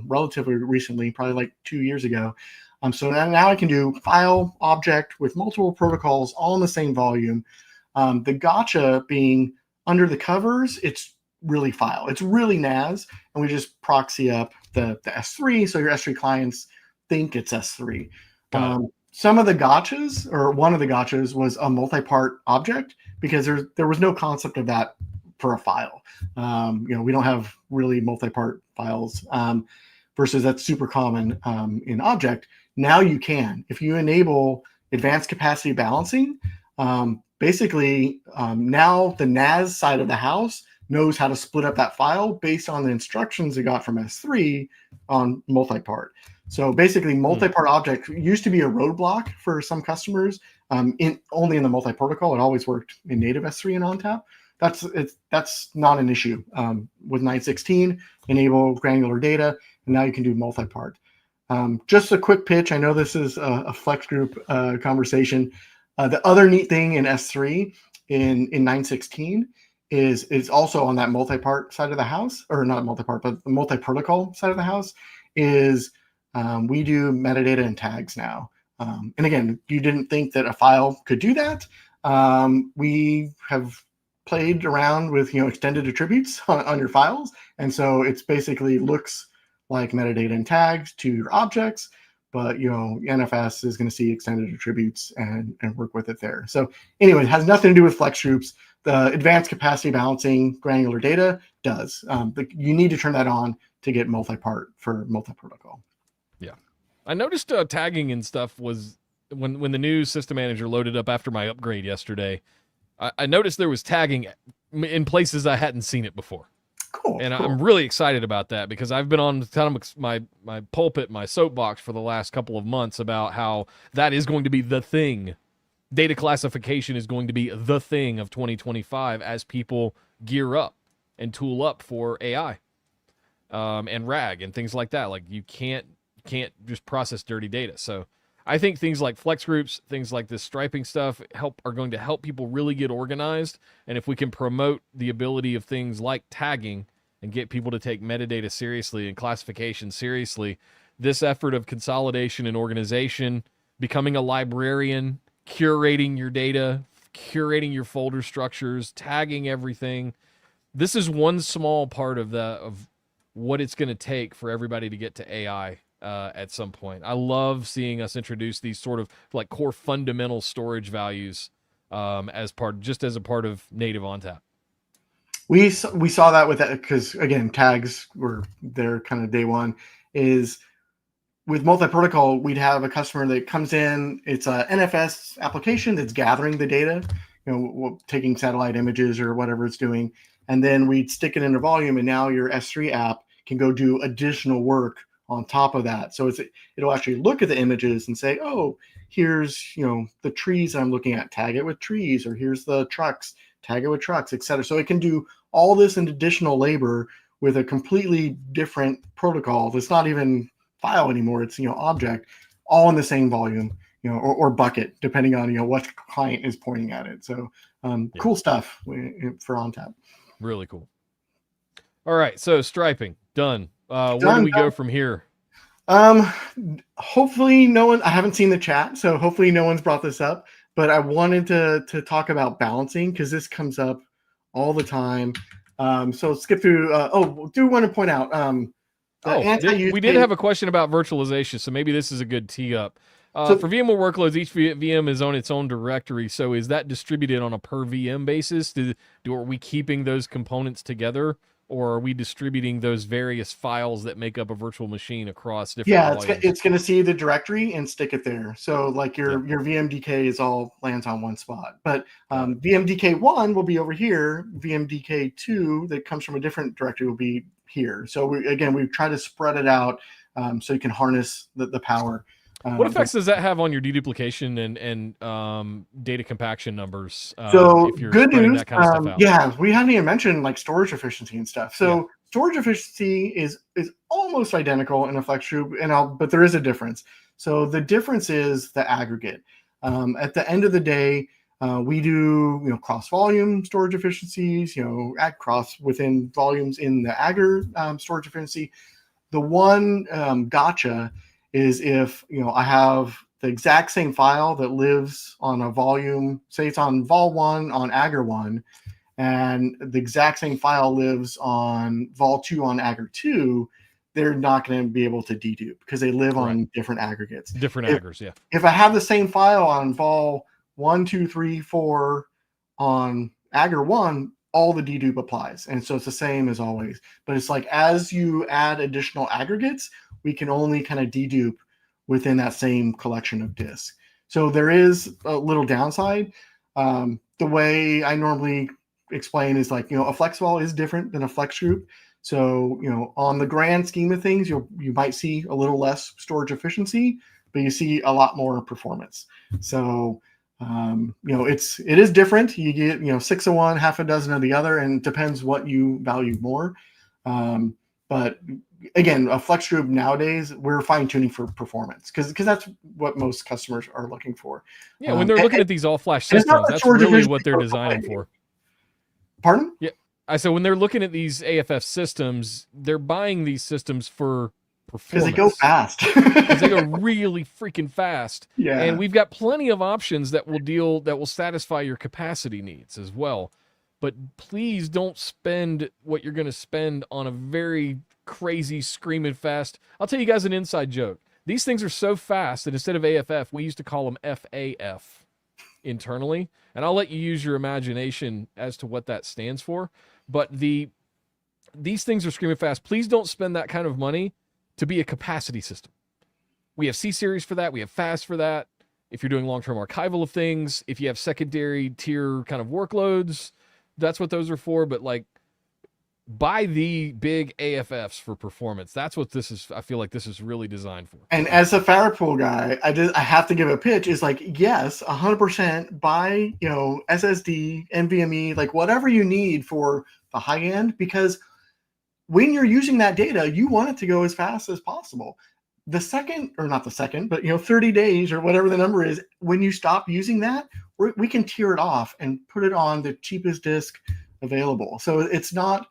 relatively recently, probably like 2 years ago. So now I can do file object with multiple protocols all in the same volume. The gotcha being under the covers, it's really file. It's really NAS, and we just proxy up the S3, so your S3 clients think it's S3. Some of the gotchas, or one of the gotchas, was a multi-part object because there was no concept of that for a file. We don't have really multi-part files, versus that's super common in object. Now you can, if you enable advanced capacity balancing, basically now the NAS side of the house knows how to split up that file based on the instructions it got from S3 on multi-part. So basically, multi-part object used to be a roadblock for some customers. Only in the multi-protocol, it always worked in native S3 and ONTAP. That's not an issue with 9.16. Enable granular data, and now you can do multi-part. Just a quick pitch. I know this is a FlexGroup conversation. The other neat thing in S3 in 9.16 is also on that multi-part side of the house, or not multi-part, but the multi-protocol side of the house is we do metadata and tags now. And again, you didn't think that a file could do that. We have played around with extended attributes on your files, and so it's basically looks like metadata and tags to your objects, but NFS is going to see extended attributes and work with it there. So anyway, it has nothing to do with FlexGroups. The advanced capacity balancing granular data does. But you need to turn that on to get multi-part for multi-protocol. Yeah. I noticed tagging and stuff was when the new system manager loaded up after my upgrade yesterday. I noticed there was tagging in places I hadn't seen it before. Cool. And I'm really excited about that because I've been on kind of my pulpit, my soapbox for the last couple of months about how that is going to be the thing. Data classification is going to be the thing of 2025 as people gear up and tool up for AI and RAG and things like that. Like you can't just process dirty data. So I think things like FlexGroups, things like this striping stuff are going to help people really get organized. And if we can promote the ability of things like tagging and get people to take metadata seriously and classification seriously, this effort of consolidation and organization, becoming a librarian, curating your data, curating your folder structures, tagging everything. This is one small part of what it's going to take for everybody to get to AI at some point. I love seeing us introduce these sort of like core fundamental storage values as a part of native ONTAP. We saw that with that because, again, tags were their kind of day one. Is with multi-protocol, we'd have a customer that comes in, it's a NFS application that's gathering the data, taking satellite images or whatever it's doing, and then we'd stick it into volume, and now your S3 app can go do additional work on top of that. So it'll actually look at the images and say, oh, here's the trees I'm looking at, tag it with trees, or here's the trucks, tag it with trucks, etc. So it can do all this in additional labor with a completely different protocol that's not even file anymore. It's object, all in the same volume, or bucket, depending on what client is pointing at it. So cool stuff for ONTAP. Really cool. All right, so striping done. Where do we go from here? Hopefully no one. I haven't seen the chat, so hopefully no one's brought this up. But I wanted to talk about balancing because this comes up all the time. So let's skip through. Do want to point out. We did have a question about virtualization, so maybe this is a good tee up. For VMware workloads, each VM is on its own directory. So is that distributed on a per VM basis? Are we keeping those components together, or are we distributing those various files that make up a virtual machine across different volumes? It's going to see the directory and stick it there. So like your VMDK is all lands on one spot. But VMDK1 will be over here. VMDK2 that comes from a different directory will be here. So we try to spread it out so you can harness the power. What effects does that have on your deduplication and data compaction numbers? So if you're good news, that kind of stuff out? We haven't even mentioned like storage efficiency and stuff. So storage efficiency is almost identical in a FlexGroup, but there is a difference. So the difference is the aggregate. At the end of the day, we do cross volume storage efficiencies, add cross within volumes in the Agger storage efficiency. The one gotcha is if I have the exact same file that lives on a volume, say it's on vol1 on Agger 1, and the exact same file lives on vol2 on Agger 2, they're not going to be able to dedupe because they live on different aggregates. Different aggers, yeah. If I have the same file on vol 1, 2, 3, 4 on Agger 1, all the dedupe applies. And so it's the same as always. But it's like as you add additional aggregates, we can only kind of dedupe within that same collection of disks. So there is a little downside. The way I normally explain is like, a FlexVol is different than a FlexGroup. So, on the grand scheme of things, you might see a little less storage efficiency, but you see a lot more performance. So, it is different. You get, 6 of one, half a dozen of the other, and it depends what you value more. But again, a FlexGroup nowadays, we're fine tuning for performance because that's what most customers are looking for. Yeah, when they're looking at these all flash systems, that's really what they're designing for. Pardon? Yeah, I said when they're looking at these AFF systems, they're buying these systems for performance. Because they go fast. Because they go really freaking fast. Yeah. And we've got plenty of options that will satisfy your capacity needs as well. But please don't spend what you're going to spend on a very crazy, screaming fast. I'll tell you guys an inside joke. These things are so fast that instead of AFF, we used to call them FAF internally. And I'll let you use your imagination as to what that stands for. But these things are screaming fast. Please don't spend that kind of money to be a capacity system. We have C-Series for that. We have FAST for that. If you're doing long-term archival of things, if you have secondary tier kind of workloads, that's what those are for. But like, buy the big AFFs for performance. That's what this is. I feel like this is really designed for. And as a Firewall guy, I have to give a pitch. Is like, yes, 100% buy, SSD, NVMe, like whatever you need for the high end, because when you're using that data, you want it to go as fast as possible. the second, or not the second, but 30 days or whatever the number is, when you stop using that, we can tier it off and put it on the cheapest disk available. So it's not,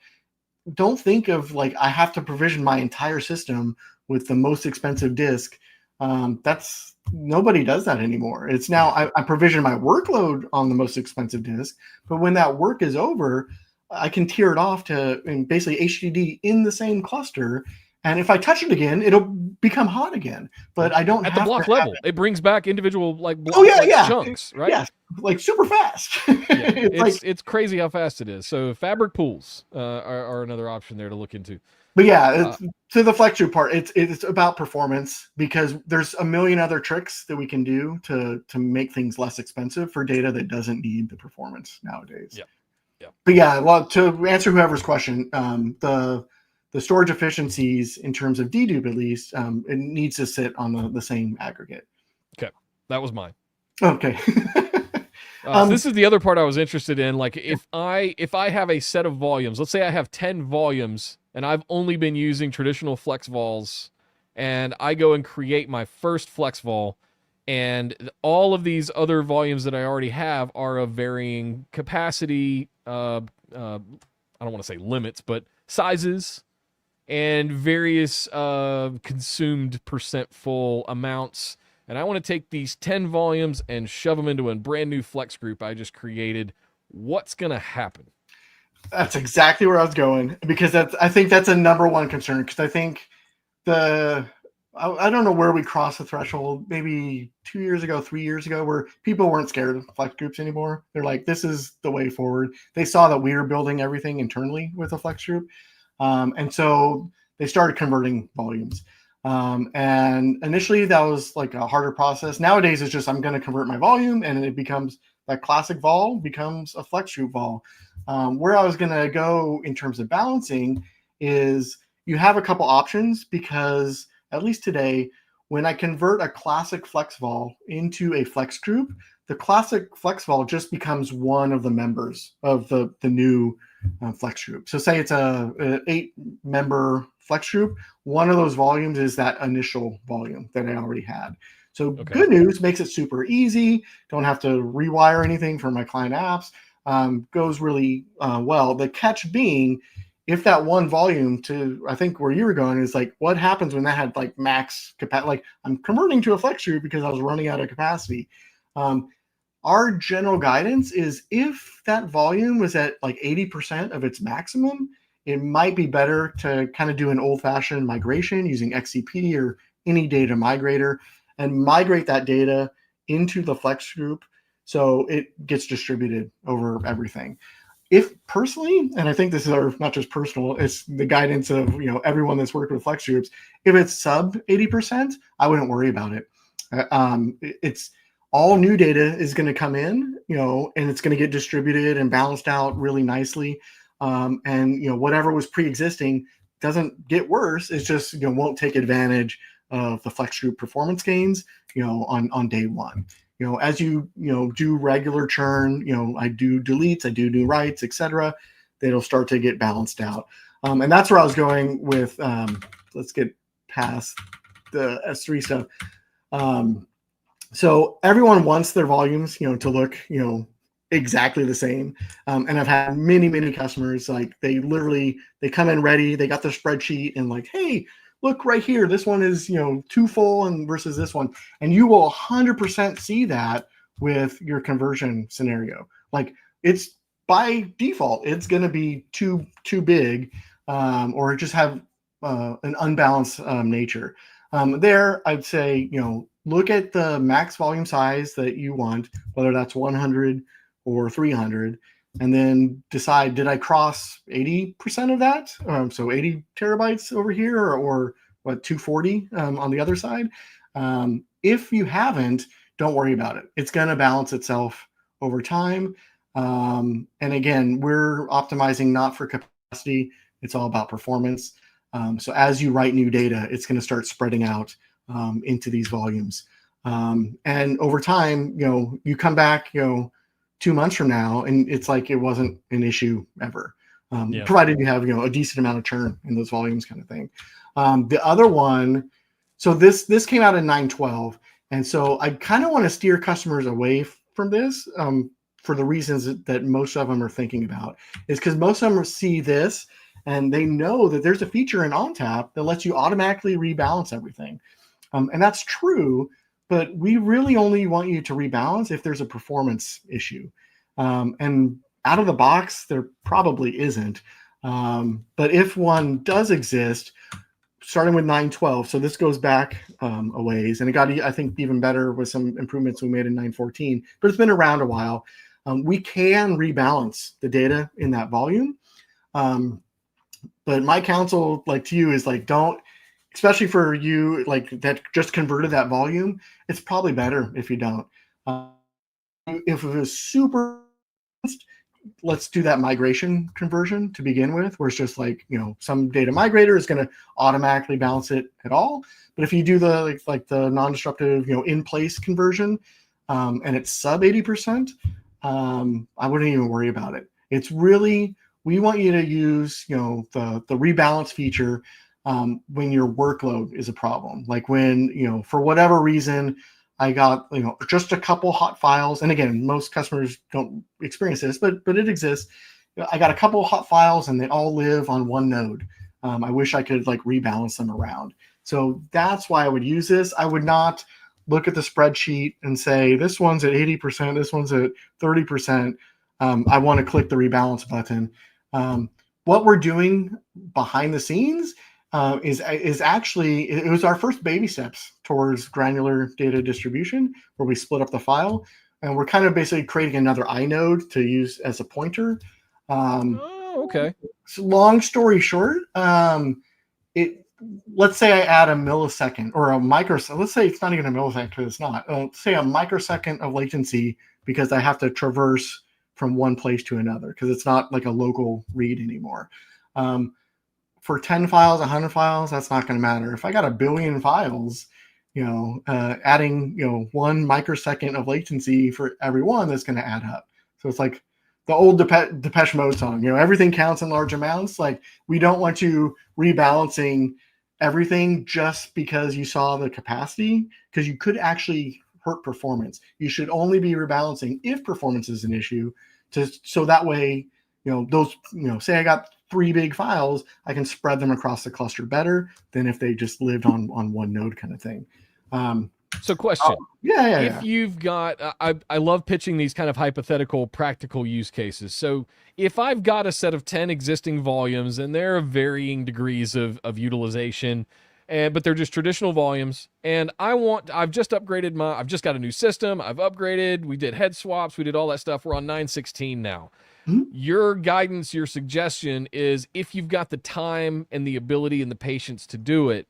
don't think of like, I have to provision my entire system with the most expensive disk. That's, nobody does that anymore. It's now, I provision my workload on the most expensive disk, but when that work is over, I can tier it off to basically HDD in the same cluster. And if I touch it again, it'll become hot again. But I don't at have the block to level. It brings back individual like chunks, right? Yeah, like super fast. It's crazy how fast it is. So fabric pools are another option there to look into. But yeah, to the FlexGroup part, it's about performance, because there's a million other tricks that we can do to make things less expensive for data that doesn't need the performance nowadays. Yeah. But yeah, well, to answer whoever's question, the storage efficiencies in terms of dedupe, at least, it needs to sit on the same aggregate. Okay, that was mine. Okay. So this is the other part I was interested in. Like if I have a set of volumes, let's say I have 10 volumes and I've only been using traditional flex vols, and I go and create my first flex vol, and all of these other volumes that I already have are of varying capacity, I don't want to say limits, but sizes, and various consumed percent full amounts. And I want to take these 10 volumes and shove them into a brand new flex group I just created. What's going to happen? That's exactly where I was going, because I think that's a number one concern. Because I think I don't know where we crossed the threshold, maybe 2 years ago, 3 years ago, where people weren't scared of flex groups anymore. They're like, this is the way forward. They saw that we were building everything internally with a flex group. And so they started converting volumes. And initially that was like a harder process. Nowadays it's just, I'm going to convert my volume, and it becomes that classic vol becomes a flex group vol. Where I was going to go in terms of balancing is you have a couple options, because at least today, when I convert a classic flex vol into a flex group, the classic flex vol just becomes one of the members of the new flex group. So say it's a 8-member flex group, one of those volumes is that initial volume that I already had. So Good news, makes it super easy. Don't have to rewire anything for my client apps. Goes really well. The catch being, if that one volume, to I think where you were going, is like, what happens when that had like max capacity? Like, I'm converting to a flex group because I was running out of capacity. Our general guidance is, if that volume was at like 80% of its maximum, it might be better to kind of do an old-fashioned migration using XCP or any data migrator, and migrate that data into the flex group so it gets distributed over everything. If personally, and I think this is not just personal, it's the guidance of everyone that's worked with flex groups, if it's sub 80%, I wouldn't worry about it. It's all new data is going to come in, and it's going to get distributed and balanced out really nicely. And whatever was pre-existing doesn't get worse. It's just won't take advantage of the flex group performance gains on day one. As you do regular churn, I do deletes, I do new writes, etc. It'll start to get balanced out. And that's where I was going with. Let's get past the S3 stuff. So everyone wants their volumes, to look, exactly the same. And I've had many customers, like they come in ready, they got their spreadsheet, and like, hey, look right here, this one is too full and versus this one, and you will 100% see that with your conversion scenario. Like, it's by default, it's going to be too big, or just have an unbalanced nature. There, I'd say look at the max volume size that you want, whether that's 100 or 300, and then decide, did I cross 80% of that? So 80 terabytes over here, or what, 240 on the other side? If you haven't, don't worry about it. It's going to balance itself over time. And again, we're optimizing not for capacity. It's all about performance. So as you write new data, it's going to start spreading out into these volumes. And over time, you come back, 2 months from now, and it's like it wasn't an issue ever, provided you have a decent amount of churn in those volumes, kind of thing. The other one, So this came out in 9.12, and so I kind of want to steer customers away from this for the reasons that most of them are thinking about. Is because most of them see this and they know that there's a feature in ONTAP that lets you automatically rebalance everything, and that's true. But we really only want you to rebalance if there's a performance issue, and out of the box there probably isn't. But if one does exist, starting with 9.12, so this goes back a ways, and it got, I think, even better with some improvements we made in 9.14, but it's been around a while. We can rebalance the data in that volume, but my counsel, like to you, is like, don't, especially for you like that just converted that volume, it's probably better if you don't. If it was super, let's do that migration conversion to begin with, where it's just like, some data migrator is going to automatically balance it at all. But if you do the like the non-disruptive, in place conversion, and it's sub 80%, I wouldn't even worry about it. It's really, we want you to use, the rebalance feature when your workload is a problem. Like when, for whatever reason, I got, just a couple hot files. And again, most customers don't experience this, but it exists. I got a couple hot files and they all live on one node. I wish I could like rebalance them around. So that's why I would use this. I would not look at the spreadsheet and say, this one's at 80%, this one's at 30%. I want to click the rebalance button. What we're doing behind the scenes is actually, it was our first baby steps towards granular data distribution, where we split up the file, and we're kind of basically creating another inode to use as a pointer. Okay. So long story short, let's say I add a millisecond or a microsecond. Let's say it's not even a millisecond because it's not. Say a microsecond of latency because I have to traverse from one place to another because it's not like a local read anymore. For 10 files, 100 files, that's not going to matter. If I got a billion files, adding, 1 microsecond of latency for every one, that's going to add up. So it's like the old Depeche Mode song, everything counts in large amounts. Like, we don't want you rebalancing everything just because you saw the capacity, because you could actually hurt performance. You should only be rebalancing if performance is an issue, so that way, those, say I got 3 big files, I can spread them across the cluster better than if they just lived on one node kind of thing. So question. If you've got, I love pitching these kind of hypothetical, practical use cases. So if I've got a set of 10 existing volumes and they're of varying degrees of utilization, but they're just traditional volumes, and I've just upgraded I've just got a new system, I've upgraded, we did head swaps, we did all that stuff, we're on 9.16 now. Mm-hmm. Your guidance, your suggestion is, if you've got the time and the ability and the patience to do it,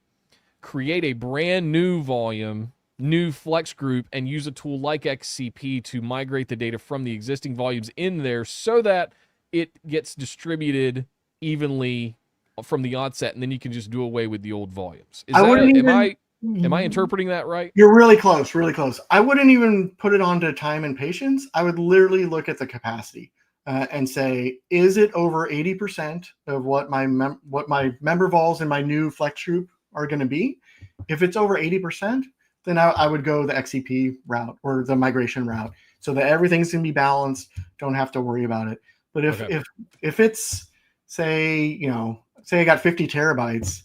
create a brand new volume, new FlexGroup, and use a tool like XCP to migrate the data from the existing volumes in there so that it gets distributed evenly from the onset, and then you can just do away with the old volumes. Am I interpreting that right? You're really close, really close. I wouldn't even put it onto time and patience. I would literally look at the capacity. And say, is it over 80% of what my member vols in my new FlexGroup are going to be? If it's over 80%, then I would go the XCP route or the migration route, so that everything's going to be balanced. Don't have to worry about it. But if it's, say I got 50 terabytes,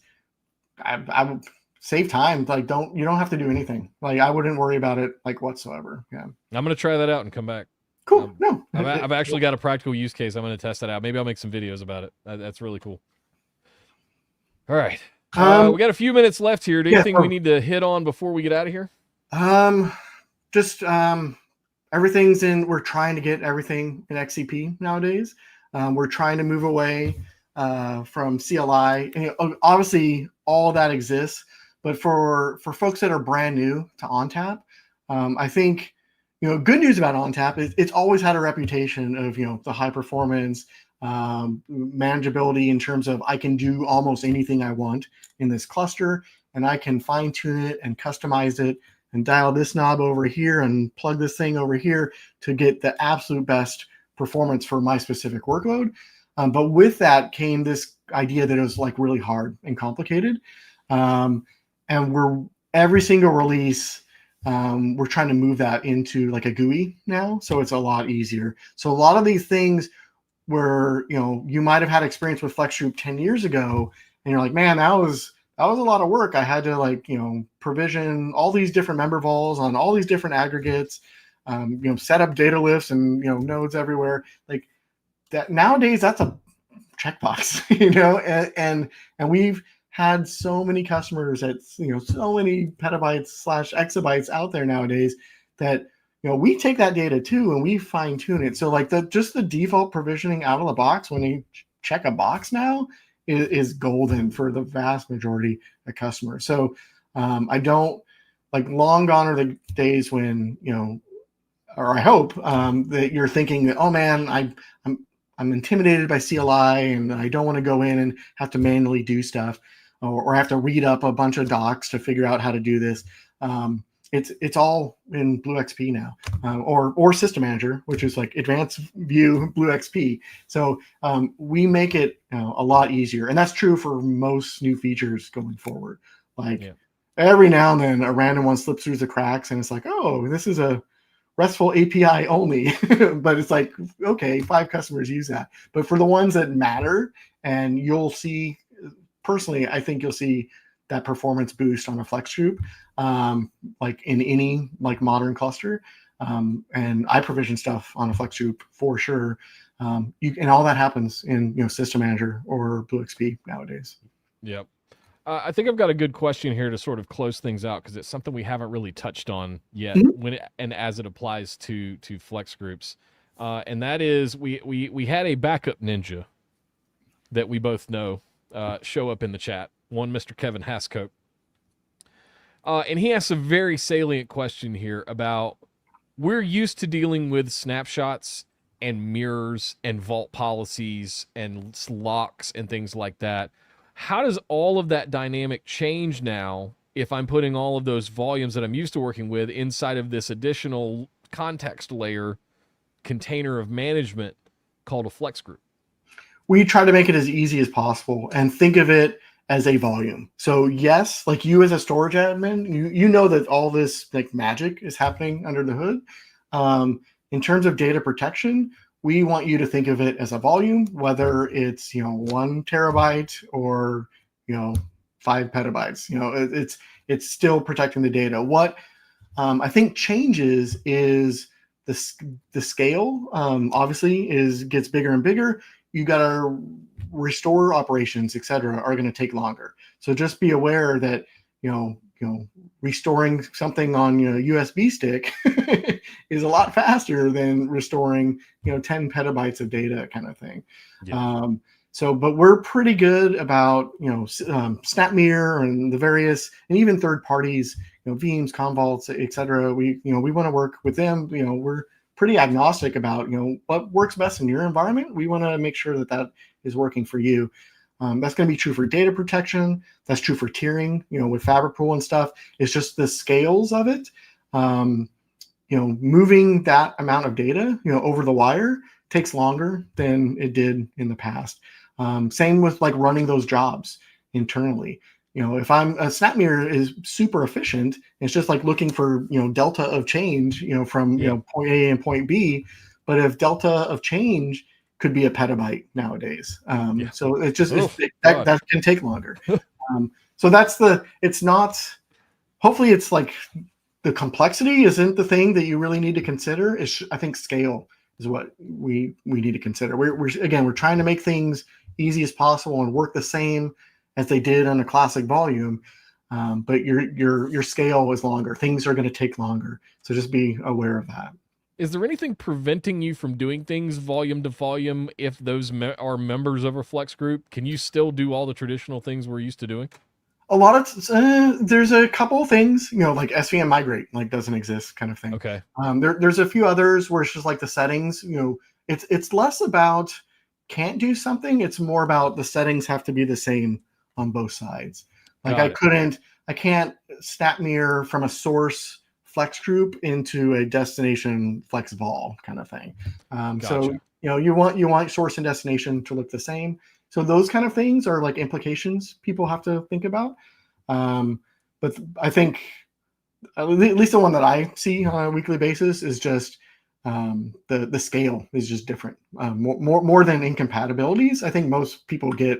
I would save time. Like, you don't have to do anything. Like, I wouldn't worry about it like whatsoever. Yeah. I'm going to try that out and come back. Cool. No, I've actually got a practical use case. I'm going to test that out. Maybe I'll make some videos about it. That's really cool. All right. We got a few minutes left here. Do you think we need to hit on before we get out of here? Just everything's in. We're trying to get everything in XCP nowadays. We're trying to move away from CLI. And, obviously, all that exists. But for folks that are brand new to ONTAP, I think, good news about ONTAP is it's always had a reputation of, the high performance, manageability in terms of I can do almost anything I want in this cluster, and I can fine tune it and customize it and dial this knob over here and plug this thing over here to get the absolute best performance for my specific workload. But with that came this idea that it was like really hard and complicated. And every single release, we're trying to move that into like a GUI now, so it's a lot easier. So a lot of these things where you might have had experience with FlexGroup 10 years ago, and you're like, man, that was a lot of work. I had to provision all these different member vols on all these different aggregates, set up data lifts and nodes everywhere. Like that nowadays, that's a checkbox, and we've had so many customers at so many petabytes / exabytes out there nowadays that we take that data too and we fine tune it. So like just the default provisioning out of the box when you check a box now is golden for the vast majority of customers. So I don't long gone are the days when or I hope that you're thinking that, oh man, I'm intimidated by CLI and I don't want to go in and have to manually do stuff or have to read up a bunch of docs to figure out how to do this. It's all in Blue XP now, or System Manager, which is like Advanced View Blue XP. So we make it a lot easier, and that's true for most new features going forward. Every now and then, a random one slips through the cracks, and it's like, oh, this is a RESTful API only, but it's like, okay, 5 customers use that. But for the ones that matter, and you'll see, personally, I think you'll see that performance boost on a FlexGroup, like in any modern cluster. And I provision stuff on a FlexGroup for sure. And all that happens in System Manager or Blue XP nowadays. Yep. I think I've got a good question here to sort of close things out because it's something we haven't really touched on yet as it applies to FlexGroups. And that is we had a backup ninja that we both know show up in the chat. One, Mr. Kevin Hascote. And he asks a very salient question here about we're used to dealing with snapshots and mirrors and vault policies and locks and things like that. How does all of that dynamic change now if I'm putting all of those volumes that I'm used to working with inside of this additional context layer container of management called a FlexGroup? We try to make it as easy as possible and think of it as a volume. So yes, like you as a storage admin, you know that all this magic is happening under the hood. In terms of data protection, we want you to think of it as a volume, whether it's 1 terabyte or 5 petabytes. It's still protecting the data. What I think changes is the scale. Obviously, gets bigger and bigger. You got to restore operations, etc., are going to take longer. So just be aware that restoring something on USB stick is a lot faster than restoring 10 petabytes of data kind of thing. Yeah. But we're pretty good about SnapMirror and the various and even third parties, VMs, Commvaults, etc. We want to work with them. We're pretty agnostic about what works best in your environment. We want to make sure that is working for you. That's going to be true for data protection. That's true for tiering, with Fabric Pool and stuff. It's just the scales of it. Moving that amount of data, over the wire takes longer than it did in the past. Same with running those jobs internally. If I'm a SnapMirror is super efficient, it's just like looking for delta of change, from point A and point B. But if delta of change could be a petabyte nowadays, so it just that can take longer. So it's not. Hopefully, it's like the complexity isn't the thing that you really need to consider. I think scale is what we need to consider. We're trying to make things easy as possible and work the same as they did on a classic volume, but your scale is longer. Things are going to take longer, so just be aware of that. Is there anything preventing you from doing things volume to volume if those are members of a FlexGroup? Can you still do all the traditional things we're used to doing? A lot of there's a couple of things, like SVM migrate doesn't exist kind of thing. Okay. There's a few others where it's just like the settings. It's less about can't do something. It's more about the settings have to be the same on both sides. I can't SnapMirror from a source FlexGroup into a destination FlexVol kind of thing. Gotcha. So you want source and destination to look the same. So those kind of things are implications people have to think about. but I think at least the one that I see on a weekly basis is just the scale is just different. More than incompatibilities. I think most people get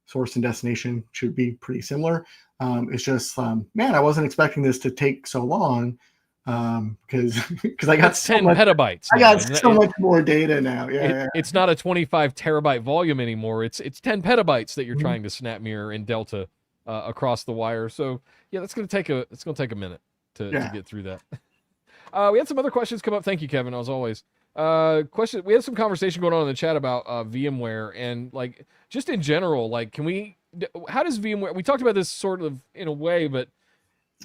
source and destination should be pretty similar. It's just, man, I wasn't expecting this to take so long because I got That's 10 petabytes. I got so much more data now. Yeah, it's not a 25 terabyte volume anymore. It's 10 petabytes that you're trying to snap mirror in Delta across the wire. So yeah, it's gonna take a minute to get through that. We had some other questions come up. Thank you, Kevin, as always. We had some conversation going on in the chat about VMware and like just in general, like how does VMware, we talked about this sort of in a way, but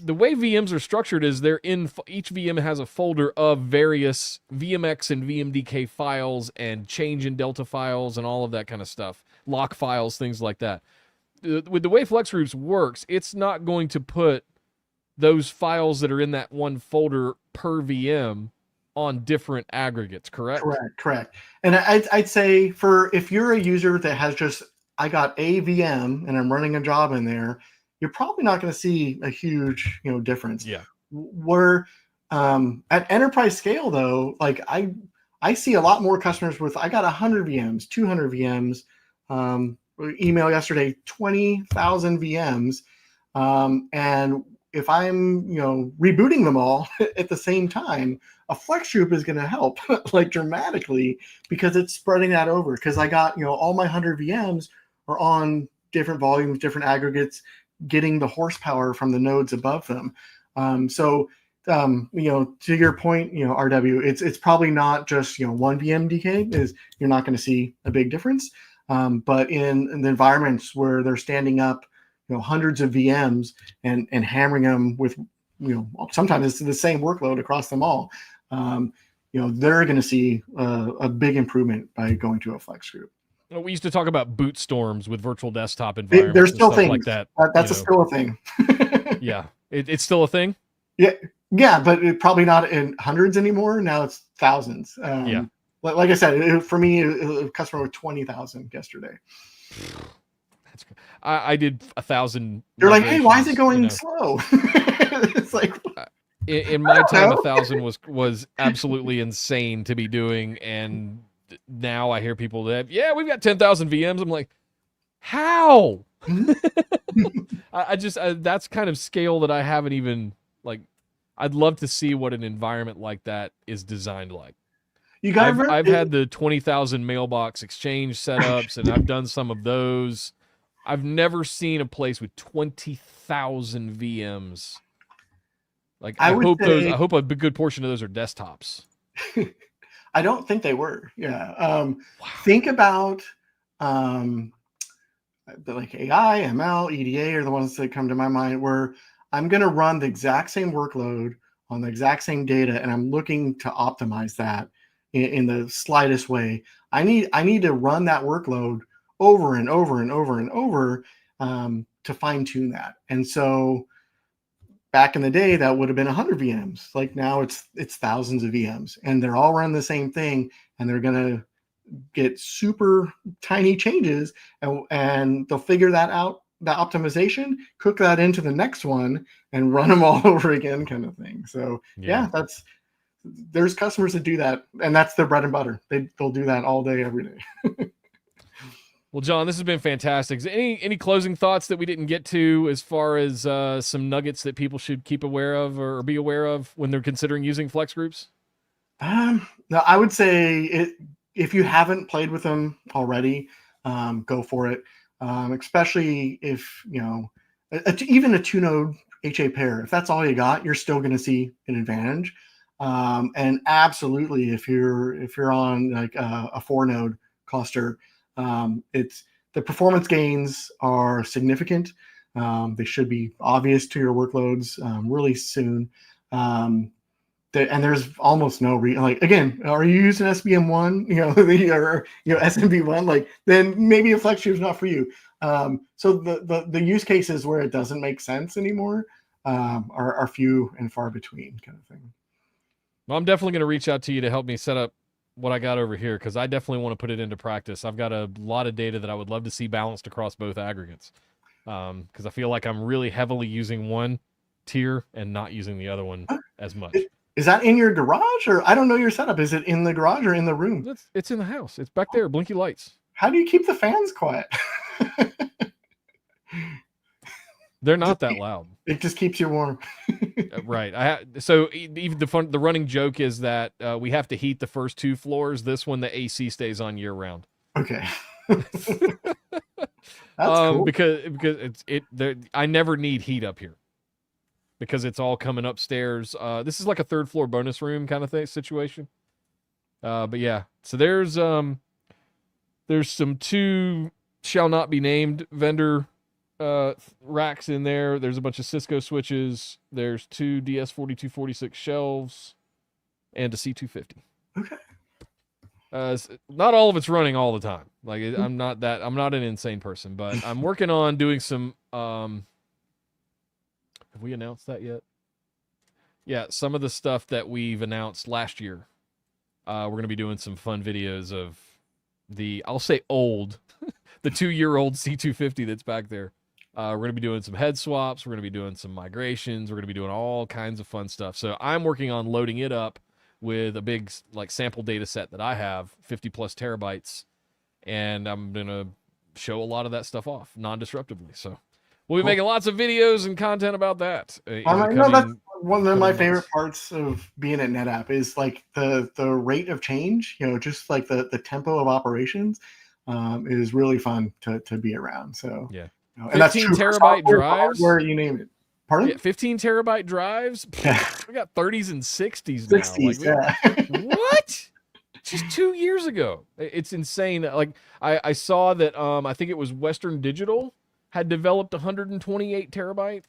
the way VMs are structured is each VM has a folder of various VMX and VMDK files and change in Delta files and all of that kind of stuff, lock files, things like that. With the way FlexGroups works, it's not going to put those files that are in that one folder per VM on different aggregates, correct? Correct. And I'd say if you're a user that has just, I got a VM and I'm running a job in there, you're probably not going to see a huge, difference. Yeah. Where at enterprise scale though, like I see a lot more customers with, I got 100 VMs, 200 VMs, email yesterday, 20,000 VMs. And if I'm, rebooting them all at the same time, a FlexGroup is going to help like dramatically because it's spreading that over. Because I got, all my 100 VMs are on different volumes, different aggregates, getting the horsepower from the nodes above them. To your point, RW, it's probably not just, one VMDK is you're not going to see a big difference. But in the environments where they're standing up, hundreds of VMs and hammering them with, sometimes it's the same workload across them all. They're going to see a big improvement by going to a FlexGroup. We used to talk about boot storms with virtual desktop environments. There's still things like that. That's still a thing. Yeah, it's still a thing. Yeah, but probably not in hundreds anymore. Now it's thousands. Like I said, for me, a customer with 20,000 yesterday. I did 1,000. You're like, hey, why is it going slow? It's like in my time, 1,000 was absolutely insane to be doing, and now I hear people that we've got 10,000 VMs. I'm like, how? I just that's kind of scale that I haven't even like. I'd love to see what an environment like that is designed like. I've had the 20,000 mailbox exchange setups, and I've done some of those. I've never seen a place with 20,000 VMs. Like I hope a good portion of those are desktops. I don't think they were. Yeah. Wow. Think about like AI, ML, EDA are the ones that come to my mind where I'm going to run the exact same workload on the exact same data, and I'm looking to optimize that in the slightest way. I need to run that workload over and over and over and over to fine tune that. And so back in the day, that would have been 100 VMs. Like now it's thousands of VMs, and they're all running the same thing, and they're going to get super tiny changes, and they'll figure that out, the optimization, cook that into the next one, and run them all over again, kind of thing. So there's customers that do that, and that's their bread and butter. They'll do that all day, every day. Well, John, this has been fantastic. Any closing thoughts that we didn't get to as far as some nuggets that people should keep aware of or be aware of when they're considering using FlexGroups? No, I would say if you haven't played with them already, go for it. Especially if, even a 2-node HA pair, if that's all you got, you're still going to see an advantage. And absolutely, if you're on like a 4-node cluster, the performance gains are significant. They should be obvious to your workloads really soon. And there's almost no like, again, are you using SBM1, or SMB1? Like, then maybe a FlexGroup is not for you. So the use cases where it doesn't make sense anymore are few and far between, kind of thing. Well, I'm definitely going to reach out to you to help me set up what I got over here, because I definitely want to put it into practice. I've got a lot of data that I would love to see balanced across both aggregates. because I feel like I'm really heavily using one tier and not using the other one as much. Is that in your garage, or I don't know your setup? Is it in the garage or in the room? It's in the house. It's back there, blinky lights. How do you keep the fans quiet? They're not that loud. It just keeps you warm. Right. So even the running joke is that we have to heat the first 2 floors. This one, the AC stays on year round. Okay. That's cool. Because I never need heat up here because it's all coming upstairs. This is like a 3rd floor bonus room kind of situation. But yeah, so there's some 2 shall not be named vendor racks in there. There's a bunch of Cisco switches. There's 2 DS4246 shelves and a C250. Okay. Not all of it's running all the time. Like I'm not an insane person, but I'm working on doing some. Have we announced that yet? Yeah, some of the stuff that we've announced last year. We're going to be doing some fun videos of I'll say old, the 2-year-old C250 that's back there. We're going to be doing some head swaps. We're going to be doing some migrations. We're going to be doing all kinds of fun stuff. So I'm working on loading it up with a big sample data set that I have, 50 plus terabytes, and I'm going to show a lot of that stuff off non-disruptively. So we'll be making lots of videos and content about that. That's one of my favorite parts of being at NetApp is like the rate of change, just like the tempo of operations is really fun to be around. So yeah. And that's 15 terabyte drives, where you name it. Pardon? Yeah, 15 terabyte drives. Yeah. We got 30s and 60s now. 60s, What? Just 2 years ago. It's insane. Like I saw that I think it was Western Digital had developed 128 terabyte.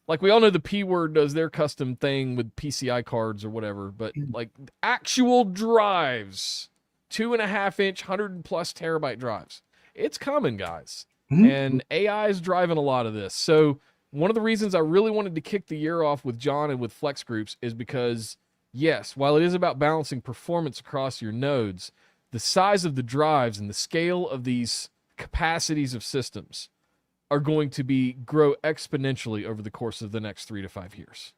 Like we all know the P Word does their custom thing with PCI cards or whatever, but like actual drives, 2.5-inch, 100+ terabyte drives. It's coming, guys. And AI is driving a lot of this. So one of the reasons I really wanted to kick the year off with John and with FlexGroups is because, yes, while it is about balancing performance across your nodes, the size of the drives and the scale of these capacities of systems are going to grow exponentially over the course of the next 3 to 5 years.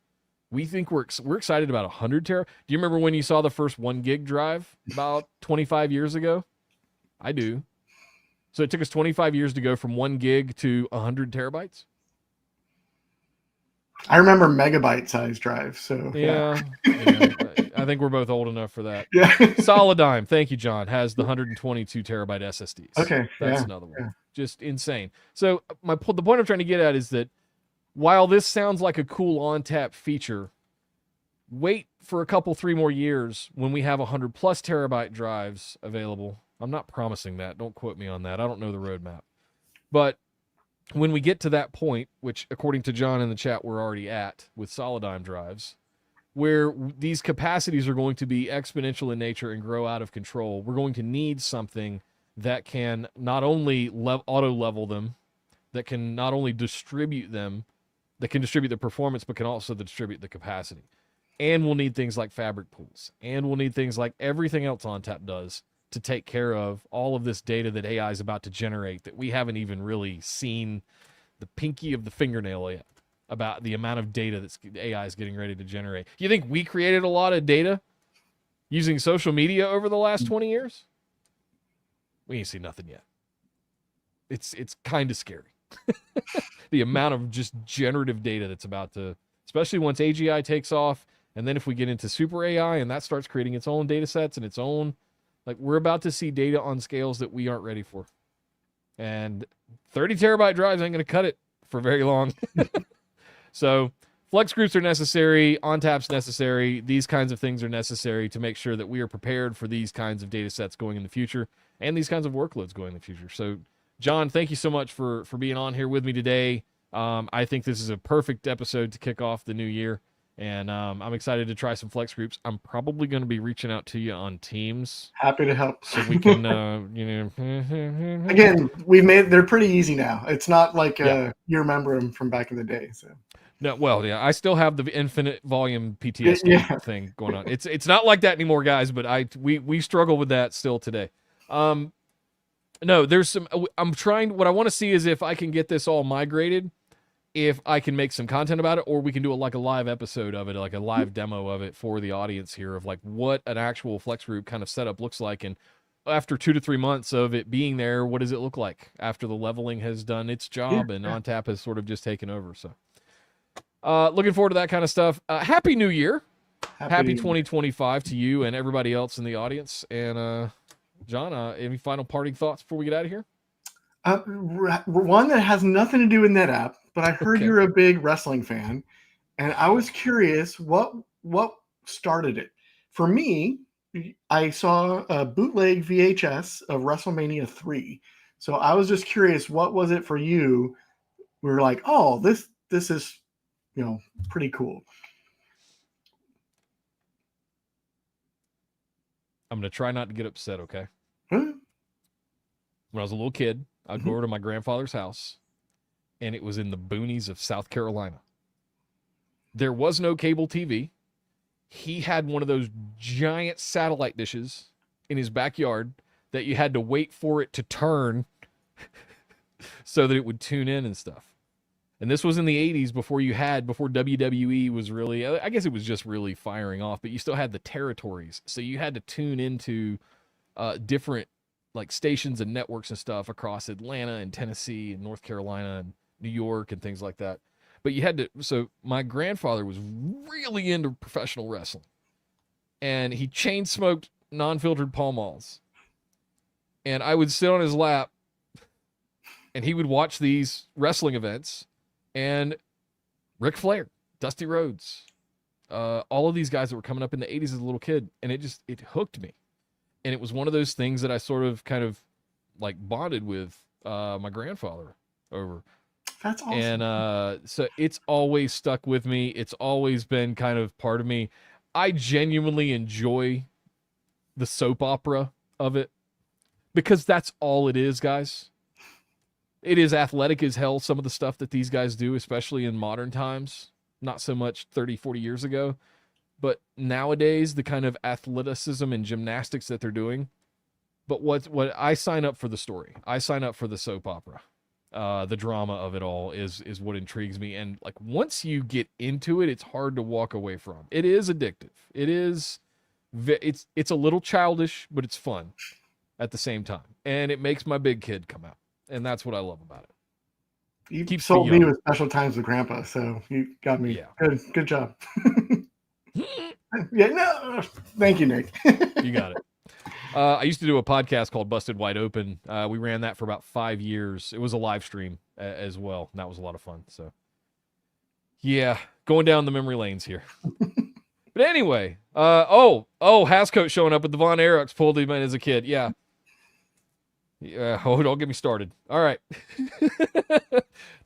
We think we're excited about 100 tera. Do you remember when you saw the first 1 gig drive about 25 years ago? I do. So it took us 25 years to go from 1 gig to 100 terabytes. I remember megabyte size drives. So yeah. I think we're both old enough for that. Yeah. Solidigm, thank you, John, has the 122 terabyte SSDs. Okay. That's another one. Yeah. Just insane. So the point I'm trying to get at is that while this sounds like a cool ONTAP feature, wait for a couple, 3 more years when we have 100+ terabyte drives available. I'm not promising that. Don't quote me on that. I don't know the roadmap. But when we get to that point, which according to John in the chat, we're already at with Solidigm drives, where these capacities are going to be exponential in nature and grow out of control, we're going to need something that can not only auto level them, that can not only distribute them, that can distribute the performance, but can also distribute the capacity. And we'll need things like fabric pools. And we'll need things like everything else ONTAP does to take care of all of this data that AI is about to generate that we haven't even really seen the pinky of the fingernail yet about the amount of data that AI is getting ready to generate. You think we created a lot of data using social media over the last 20 years? We ain't seen nothing yet. It's kind of scary. The amount of just generative data that's about to, especially once AGI takes off, and then if we get into super AI and that starts creating its own data sets and its own, like we're about to see data on scales that we aren't ready for. And 30 terabyte drives ain't going to cut it for very long. So FlexGroups are necessary. ONTAP's necessary. These kinds of things are necessary to make sure that we are prepared for these kinds of data sets going in the future and these kinds of workloads going in the future. So John, thank you so much for being on here with me today. I think this is a perfect episode to kick off the new year. And I'm excited to try some FlexGroups. I'm probably going to be reaching out to you on Teams. Happy to help. So we can, Again, they're pretty easy now. It's not like you remember them from back in the day. So. No, well, yeah, I still have the infinite volume PTSD thing going on. It's not like that anymore, guys. But we struggle with that still today. No, there's some. I'm trying. What I want to see is if I can get this all migrated, if I can make some content about it, or we can do like a live episode of it, like a live demo of it for the audience here of like what an actual FlexGroup kind of setup looks like. And after 2 to 3 months of it being there, what does it look like after the leveling has done its job and ONTAP has sort of just taken over? So looking forward to that kind of stuff. Happy New Year. Happy 2025 to you and everybody else in the audience. And John, any final parting thoughts before we get out of here? One that has nothing to do with NetApp, but I heard you're a big wrestling fan, and I was curious what started it. For me, I saw a bootleg VHS of WrestleMania 3. So I was just curious, what was it for you? We were like, oh, this is, pretty cool. I'm going to try not to get upset, okay? Huh? When I was a little kid, I'd go over to my grandfather's house, and it was in the boonies of South Carolina. There was no cable TV. He had one of those giant satellite dishes in his backyard that you had to wait for it to turn so that it would tune in and stuff. And this was in the 80s before WWE was really, I guess it was just really firing off, but you still had the territories. So you had to tune into different like stations and networks and stuff across Atlanta and Tennessee and North Carolina and New York and things like that. But you had to, so my grandfather was really into professional wrestling, and he chain smoked non-filtered Pall Malls. And I would sit on his lap and he would watch these wrestling events, and Ric Flair, Dusty Rhodes, all of these guys that were coming up in the 80s as a little kid. And it hooked me. And it was one of those things that I sort of kind of like bonded with my grandfather over. That's awesome. And so it's always stuck with me. It's always been kind of part of me. I genuinely enjoy the soap opera of it because that's all it is, guys. It is athletic as hell, some of the stuff that these guys do, especially in modern times. Not so much 30, 40 years ago. But nowadays, the kind of athleticism and gymnastics that they're doing. But what I sign up for the story. I sign up for the soap opera. The drama of it all is what intrigues me. And like once you get into it, it's hard to walk away from. It is addictive. It's a little childish, but it's fun at the same time. And it makes my big kid come out. And that's what I love about it. You sold me with Special Times with Grandpa, so you got me. Yeah. Good job. Yeah, no, thank you, Nick. You got it. I used to do a podcast called Busted Wide Open. We ran that for about 5 years. It was a live stream as well, and that was a lot of fun. So, yeah, going down the memory lanes here. But anyway, Hascoat showing up with the Von Erichs pulled him in as a kid. Yeah. Don't get me started. All right.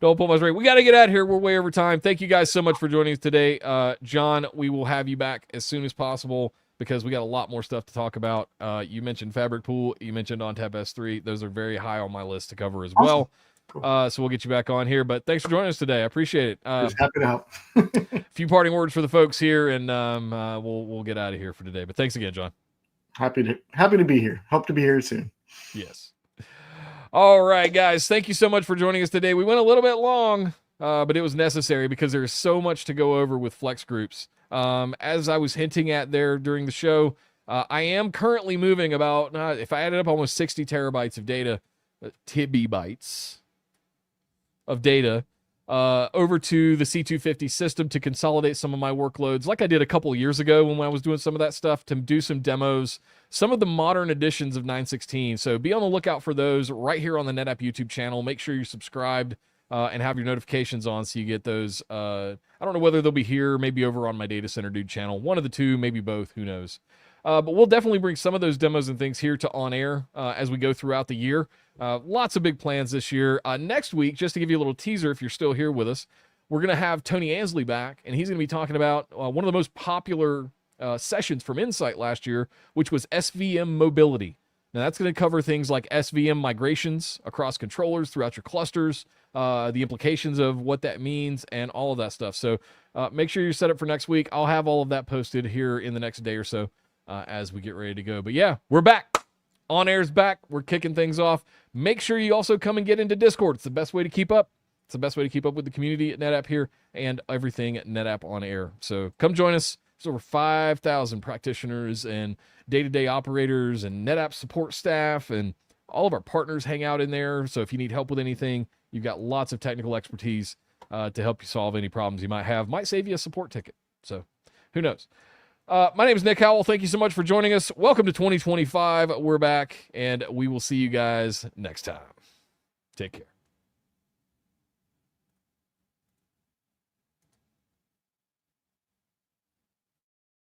Don't pull my string. We got to get out of here. We're way over time. Thank you guys so much for joining us today. John, we will have you back as soon as possible because we got a lot more stuff to talk about. You mentioned Fabric Pool. You mentioned ONTAP S3. Those are very high on my list to cover as well. Cool. So we'll get you back on here. But thanks for joining us today. I appreciate it. Just happy to help. A few parting words for the folks here, and we'll get out of here for today. But thanks again, John. Happy to be here. Hope to be here soon. Yes. All right, guys. Thank you so much for joining us today. We went a little bit long, but it was necessary because there's so much to go over with FlexGroups. As I was hinting at there during the show, I am currently moving about, if I added up, almost 60 terabytes of data, TB of data, over to the C250 system to consolidate some of my workloads like I did a couple of years ago when I was doing some of that stuff to do some demos, some of the modern editions of 916. So be on the lookout for those right here on the NetApp YouTube channel. Make sure you're subscribed and have your notifications on so you get those. I don't know whether they'll be here, maybe over on my Data Center Dude channel. One of the two, maybe both, who knows. But we'll definitely bring some of those demos and things here to On Air as we go throughout the year. Lots of big plans this year. Next week, just to give you a little teaser, if you're still here with us, we're going to have Tony Ansley back, and he's going to be talking about one of the most popular sessions from Insight last year, which was SVM mobility. Now, that's going to cover things like SVM migrations across controllers throughout your clusters, the implications of what that means, and all of that stuff. So make sure you're set up for next week. I'll have all of that posted here in the next day or so as we get ready to go. But yeah, we're back. ONAIR's back. We're kicking things off. Make sure you also come and get into Discord. It's the best way to keep up. It's the best way to keep up with the community at NetApp here and everything at NetApp ONAIR. So come join us. There's over 5,000 practitioners and day-to-day operators and NetApp support staff, and all of our partners hang out in there. So if you need help with anything, you've got lots of technical expertise to help you solve any problems you might have. Might save you a support ticket. So who knows? My name is Nick Howell. Thank you so much for joining us. Welcome to 2025. We're back, and we will see you guys next time. Take care.